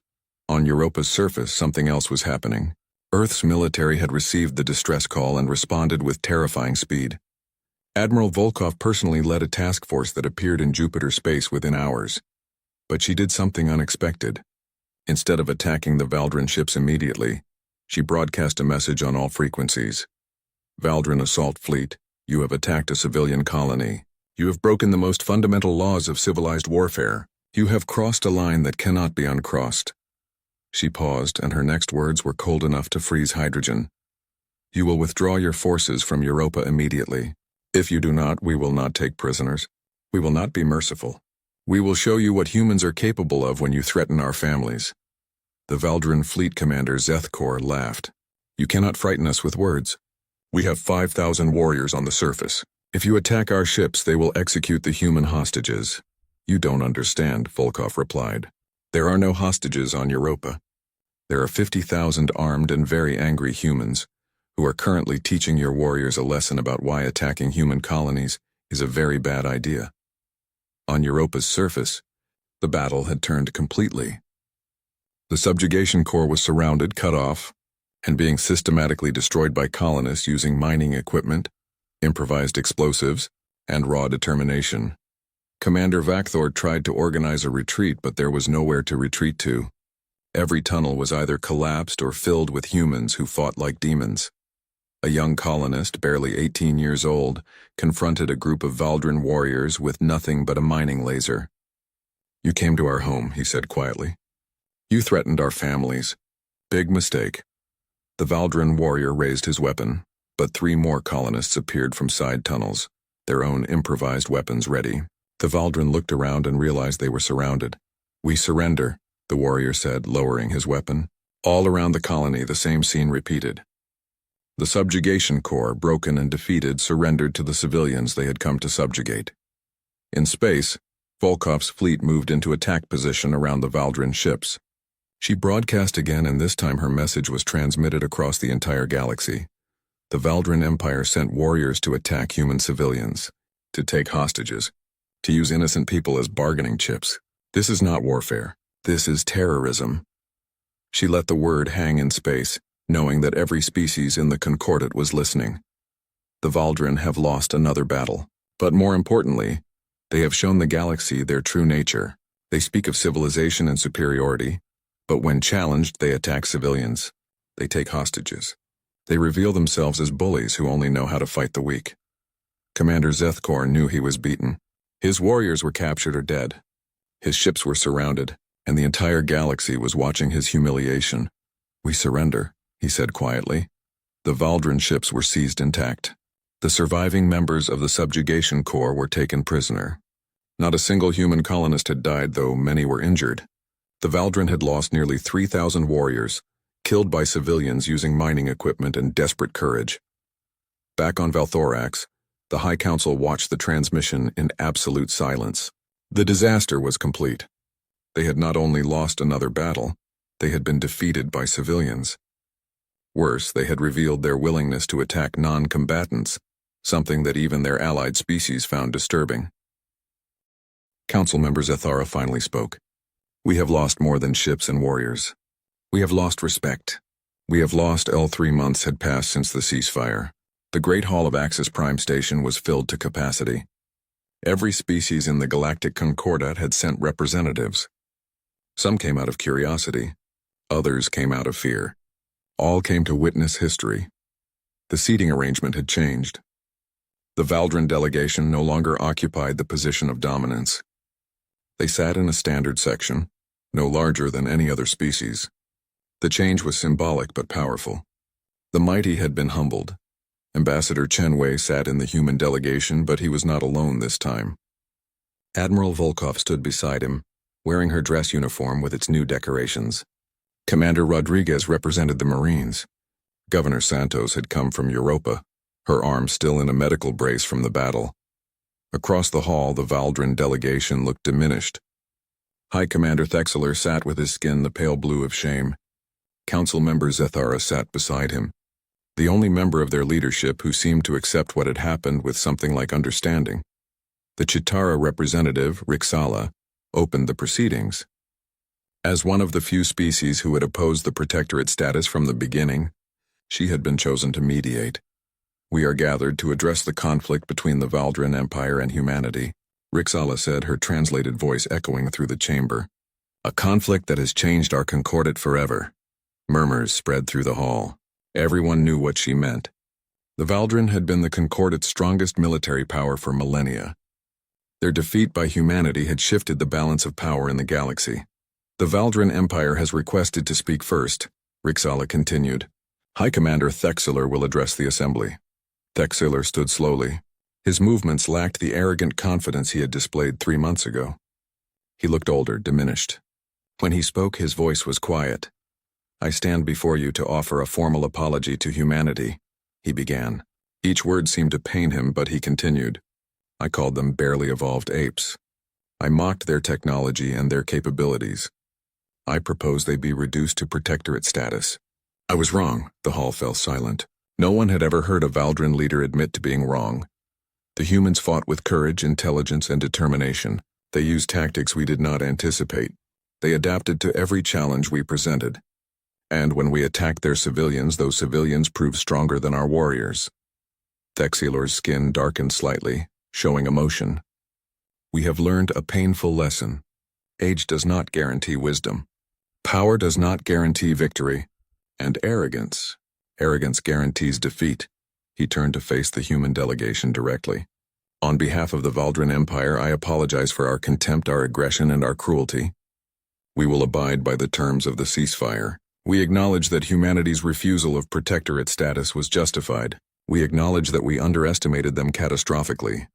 On Europa's surface, something else was happening. Earth's military had received the distress call and responded with terrifying speed. Admiral Volkov personally led a task force that appeared in Jupiter space within hours. But she did something unexpected. Instead of attacking the Valdrin ships immediately, she broadcast a message on all frequencies. Valdrin Assault Fleet, you have attacked a civilian colony. You have broken the most fundamental laws of civilized warfare. You have crossed a line that cannot be uncrossed. She paused, and her next words were cold enough to freeze hydrogen. You will withdraw your forces from Europa immediately. If you do not, we will not take prisoners. We will not be merciful. We will show you what humans are capable of when you threaten our families. The Valdrin fleet commander Zethkor laughed. You cannot frighten us with words. We have 5,000 warriors on the surface. If you attack our ships, they will execute the human hostages. You don't understand, Volkov replied. There are no hostages on Europa. There are 50,000 armed and very angry humans who are currently teaching your warriors a lesson about why attacking human colonies is a very bad idea. On Europa's surface, the battle had turned completely. The subjugation corps was surrounded, cut off, and being systematically destroyed by colonists using mining equipment, improvised explosives, and raw determination. Commander Vakthor tried to organize a retreat, but there was nowhere to retreat to. Every tunnel was either collapsed or filled with humans who fought like demons. A young colonist, barely 18 years old, confronted a group of Valdrin warriors with nothing but a mining laser. You came to our home, he said quietly. You threatened our families. Big mistake. The Valdrin warrior raised his weapon, but 3 more colonists appeared from side tunnels, their own improvised weapons ready. The Valdrin looked around and realized they were surrounded. We surrender, the warrior said, lowering his weapon. All around the colony, the same scene repeated. The subjugation corps, broken and defeated, surrendered to the civilians they had come to subjugate. In space, Volkov's fleet moved into attack position around the Valdrin ships. She broadcast again, and this time her message was transmitted across the entire galaxy. The Valdrin Empire sent warriors to attack human civilians, to take hostages, to use innocent people as bargaining chips. This is not warfare. This is terrorism. She let the word hang in space, knowing that every species in the Concordat was listening. The Valdrin have lost another battle. But more importantly, they have shown the galaxy their true nature. They speak of civilization and superiority, but when challenged, they attack civilians. They take hostages. They reveal themselves as bullies who only know how to fight the weak. Commander Zethkor knew he was beaten. His warriors were captured or dead. His ships were surrounded, and the entire galaxy was watching his humiliation. We surrender, he said quietly. The Valdrin ships were seized intact. The surviving members of the subjugation corps were taken prisoner. Not a single human colonist had died, though many were injured. The Valdrin had lost nearly 3,000 warriors, killed by civilians using mining equipment and desperate courage. Back on Valthorax, the High Council watched the transmission in absolute silence. The disaster was complete. They had not only lost another battle, they had been defeated by civilians. Worse, they had revealed their willingness to attack non-combatants, something that even their allied species found disturbing. Council member Zethara finally spoke. We have lost more than ships and warriors. We have lost respect. We have lost. 3 months had passed since the ceasefire. The Great Hall of Axis Prime Station was filled to capacity. Every species in the Galactic Concordat had sent representatives. Some came out of curiosity. Others came out of fear. All came to witness history. The seating arrangement had changed. The Valdran delegation no longer occupied the position of dominance. They sat in a standard section, no larger than any other species. The change was symbolic but powerful. The mighty had been humbled. Ambassador Chen Wei sat in the human delegation, but he was not alone this time. Admiral Volkov stood beside him, wearing her dress uniform with its new decorations. Commander Rodriguez represented the Marines. Governor Santos had come from Europa, her arm still in a medical brace from the battle. Across the hall, the Valdran delegation looked diminished. High Commander Thexler sat with his skin the pale blue of shame. Council member Zethara sat beside him, the only member of their leadership who seemed to accept what had happened with something like understanding. The Chitara representative, Rixala, opened the proceedings. As one of the few species who had opposed the protectorate status from the beginning, she had been chosen to mediate. We are gathered to address the conflict between the Valdran Empire and humanity, Rixala said, her translated voice echoing through the chamber. A conflict that has changed our concordat forever. Murmurs spread through the hall. Everyone knew what she meant. The Valdran had been the concordat's strongest military power for millennia. Their defeat by humanity had shifted the balance of power in the galaxy. The Valdran Empire has requested to speak first, Rixala continued. High Commander Thexler will address the assembly. Thexler stood slowly. His movements lacked the arrogant confidence he had displayed 3 months ago. He looked older, diminished. When he spoke, his voice was quiet. I stand before you to offer a formal apology to humanity, he began. Each word seemed to pain him, but he continued. I called them barely evolved apes. I mocked their technology and their capabilities. I proposed they be reduced to protectorate status. I was wrong. The hall fell silent. No one had ever heard a Valdran leader admit to being wrong. The humans fought with courage, intelligence, and determination. They used tactics we did not anticipate. They adapted to every challenge we presented. And when we attacked their civilians, those civilians proved stronger than our warriors. Thexelor's skin darkened slightly, showing emotion. We have learned a painful lesson. Age does not guarantee wisdom. Power does not guarantee victory. And arrogance guarantees defeat. He turned to face the human delegation directly. On behalf of the Valdran Empire, I apologize for our contempt, our aggression, and our cruelty. We will abide by the terms of the ceasefire. We acknowledge that humanity's refusal of protectorate status was justified. We acknowledge that we underestimated them catastrophically.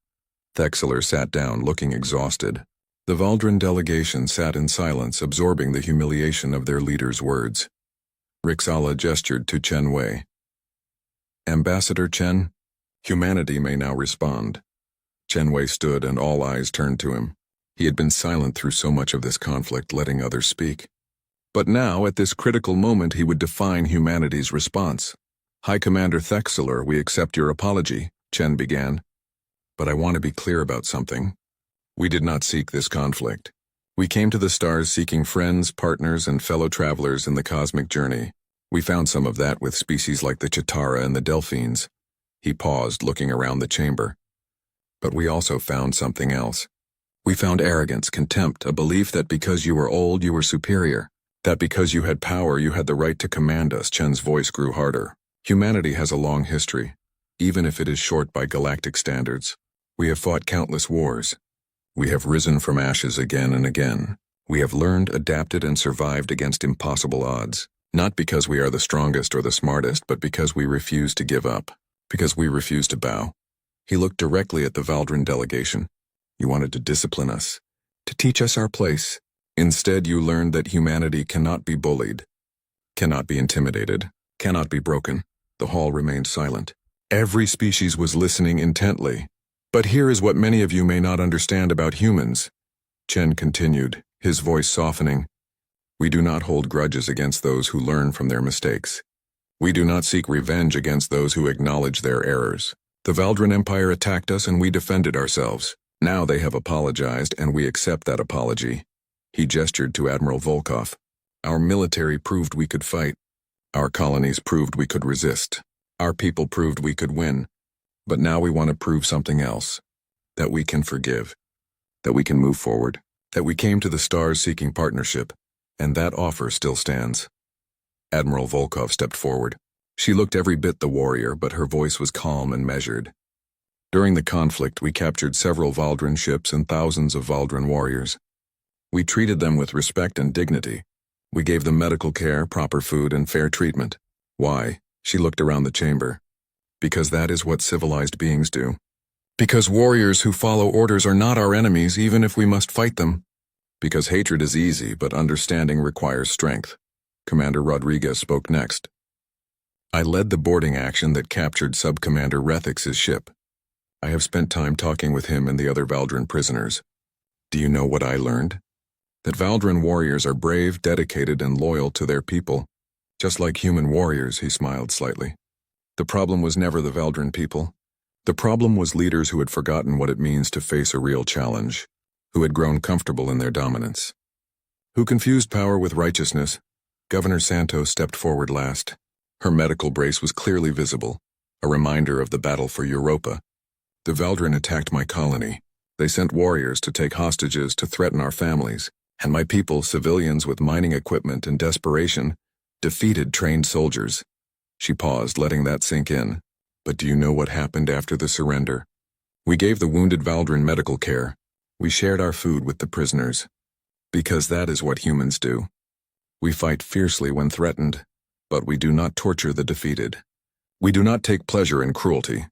Thexler sat down, looking exhausted. The Valdran delegation sat in silence, absorbing the humiliation of their leader's words. Rixala gestured to Chen Wei. Ambassador Chen, humanity may now respond. Chen Wei stood and all eyes turned to him. He had been silent through so much of this conflict, letting others speak. But now, at this critical moment, he would define humanity's response. High Commander Thexler, we accept your apology, Chen began. But I want to be clear about something. We did not seek this conflict. We came to the stars seeking friends, partners, and fellow travelers in the cosmic journey. We found some of that with species like the Chitara and the Delphines. He paused, looking around the chamber. But we also found something else. We found arrogance, contempt, a belief that because you were old, you were superior. That because you had power, you had the right to command us. Chen's voice grew harder. Humanity has a long history, even if it is short by galactic standards. We have fought countless wars. We have risen from ashes again and again. We have learned, adapted, and survived against impossible odds. Not because we are the strongest or the smartest, but because we refuse to give up. Because we refuse to bow. He looked directly at the Valdran delegation. You wanted to discipline us, to teach us our place. Instead, you learned that humanity cannot be bullied, cannot be intimidated, cannot be broken. The hall remained silent. Every species was listening intently. But here is what many of you may not understand about humans. Chen continued, his voice softening. We do not hold grudges against those who learn from their mistakes. We do not seek revenge against those who acknowledge their errors. The Valdran Empire attacked us and we defended ourselves. Now they have apologized and we accept that apology. He gestured to Admiral Volkov. Our military proved we could fight. Our colonies proved we could resist. Our people proved we could win. But now we want to prove something else. That we can forgive. That we can move forward. That we came to the stars seeking partnership. And that offer still stands. Admiral Volkov stepped forward. She looked every bit the warrior, but her voice was calm and measured. During the conflict, we captured several Valdran ships and thousands of Valdran warriors. We treated them with respect and dignity. We gave them medical care, proper food, and fair treatment. Why? She looked around the chamber. Because that is what civilized beings do. Because warriors who follow orders are not our enemies, even if we must fight them. Because hatred is easy, but understanding requires strength. Commander Rodriguez spoke next. I led the boarding action that captured Subcommander Rethix's ship. I have spent time talking with him and the other Valdran prisoners. Do you know what I learned? That Valdran warriors are brave, dedicated, and loyal to their people. Just like human warriors, he smiled slightly. The problem was never the Valdran people. The problem was leaders who had forgotten what it means to face a real challenge, who had grown comfortable in their dominance. Who confused power with righteousness. Governor Santos stepped forward last. Her medical brace was clearly visible, a reminder of the battle for Europa. The Valdran attacked my colony. They sent warriors to take hostages to threaten our families, and my people, civilians with mining equipment in desperation, defeated trained soldiers. She paused, letting that sink in. But do you know what happened after the surrender? We gave the wounded Valdran medical care. We shared our food with the prisoners. Because that is what humans do. We fight fiercely when threatened, but we do not torture the defeated. We do not take pleasure in cruelty.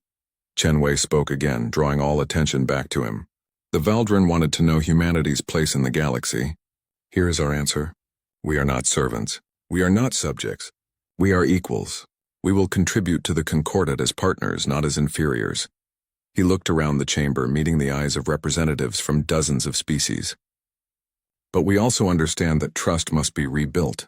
Chen Wei spoke again, drawing all attention back to him. The Valdran wanted to know humanity's place in the galaxy. Here is our answer. We are not servants. We are not subjects. We are equals. We will contribute to the Concordat as partners, not as inferiors. He looked around the chamber, meeting the eyes of representatives from dozens of species. But we also understand that trust must be rebuilt.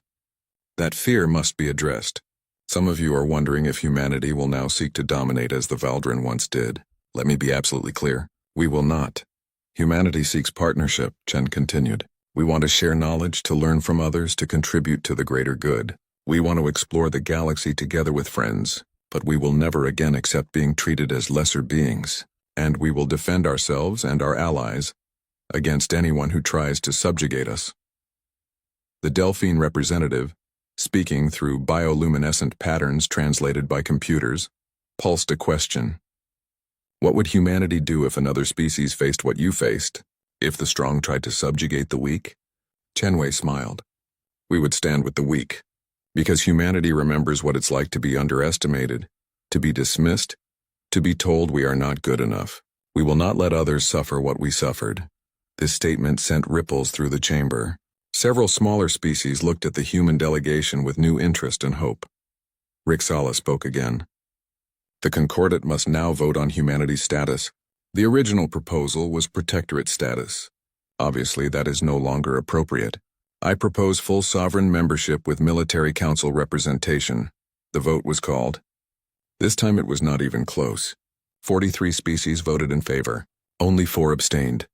That fear must be addressed. Some of you are wondering if humanity will now seek to dominate as the Valdran once did. Let me be absolutely clear. We will not. Humanity seeks partnership, Chen continued. We want to share knowledge, to learn from others, to contribute to the greater good. We want to explore the galaxy together with friends, but we will never again accept being treated as lesser beings, and we will defend ourselves and our allies against anyone who tries to subjugate us. The Delphine representative, speaking through bioluminescent patterns translated by computers, pulsed a question. What would humanity do if another species faced what you faced? If the strong tried to subjugate the weak? Chen Wei smiled. We would stand with the weak. Because humanity remembers what it's like to be underestimated, to be dismissed, to be told we are not good enough. We will not let others suffer what we suffered. This statement sent ripples through the chamber. Several smaller species looked at the human delegation with new interest and hope. Rixala spoke again. The Concordat must now vote on humanity's status. The original proposal was protectorate status. Obviously, that is no longer appropriate. I propose full sovereign membership with military council representation. The vote was called. This time it was not even close. 43 species voted in favor. Only 4 abstained.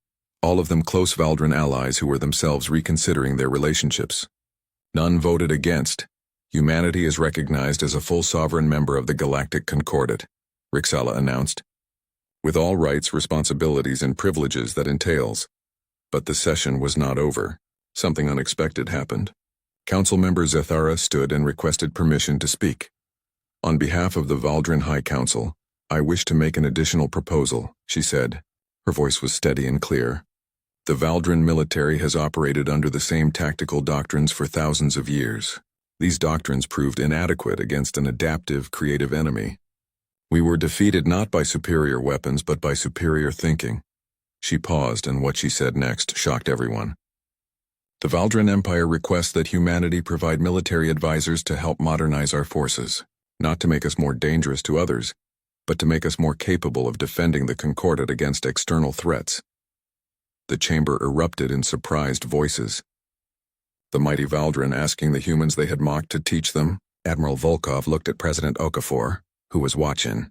All of them close Valdran allies who were themselves reconsidering their relationships. None voted against. Humanity is recognized as a full sovereign member of the Galactic Concordat, Rixala announced. With all rights, responsibilities, and privileges that entails. But the session was not over. Something unexpected happened. Council member Zethara stood and requested permission to speak. On behalf of the Valdran High Council, I wish to make an additional proposal, she said. Her voice was steady and clear. The Valdran military has operated under the same tactical doctrines for thousands of years. These doctrines proved inadequate against an adaptive, creative enemy. We were defeated not by superior weapons, but by superior thinking. She paused, and what she said next shocked everyone. The Valdran Empire requests that humanity provide military advisors to help modernize our forces, not to make us more dangerous to others, but to make us more capable of defending the Concordat against external threats. The chamber erupted in surprised voices. The mighty Valdran asking the humans they had mocked to teach them, Admiral Volkov looked at President Okafor, who was watching.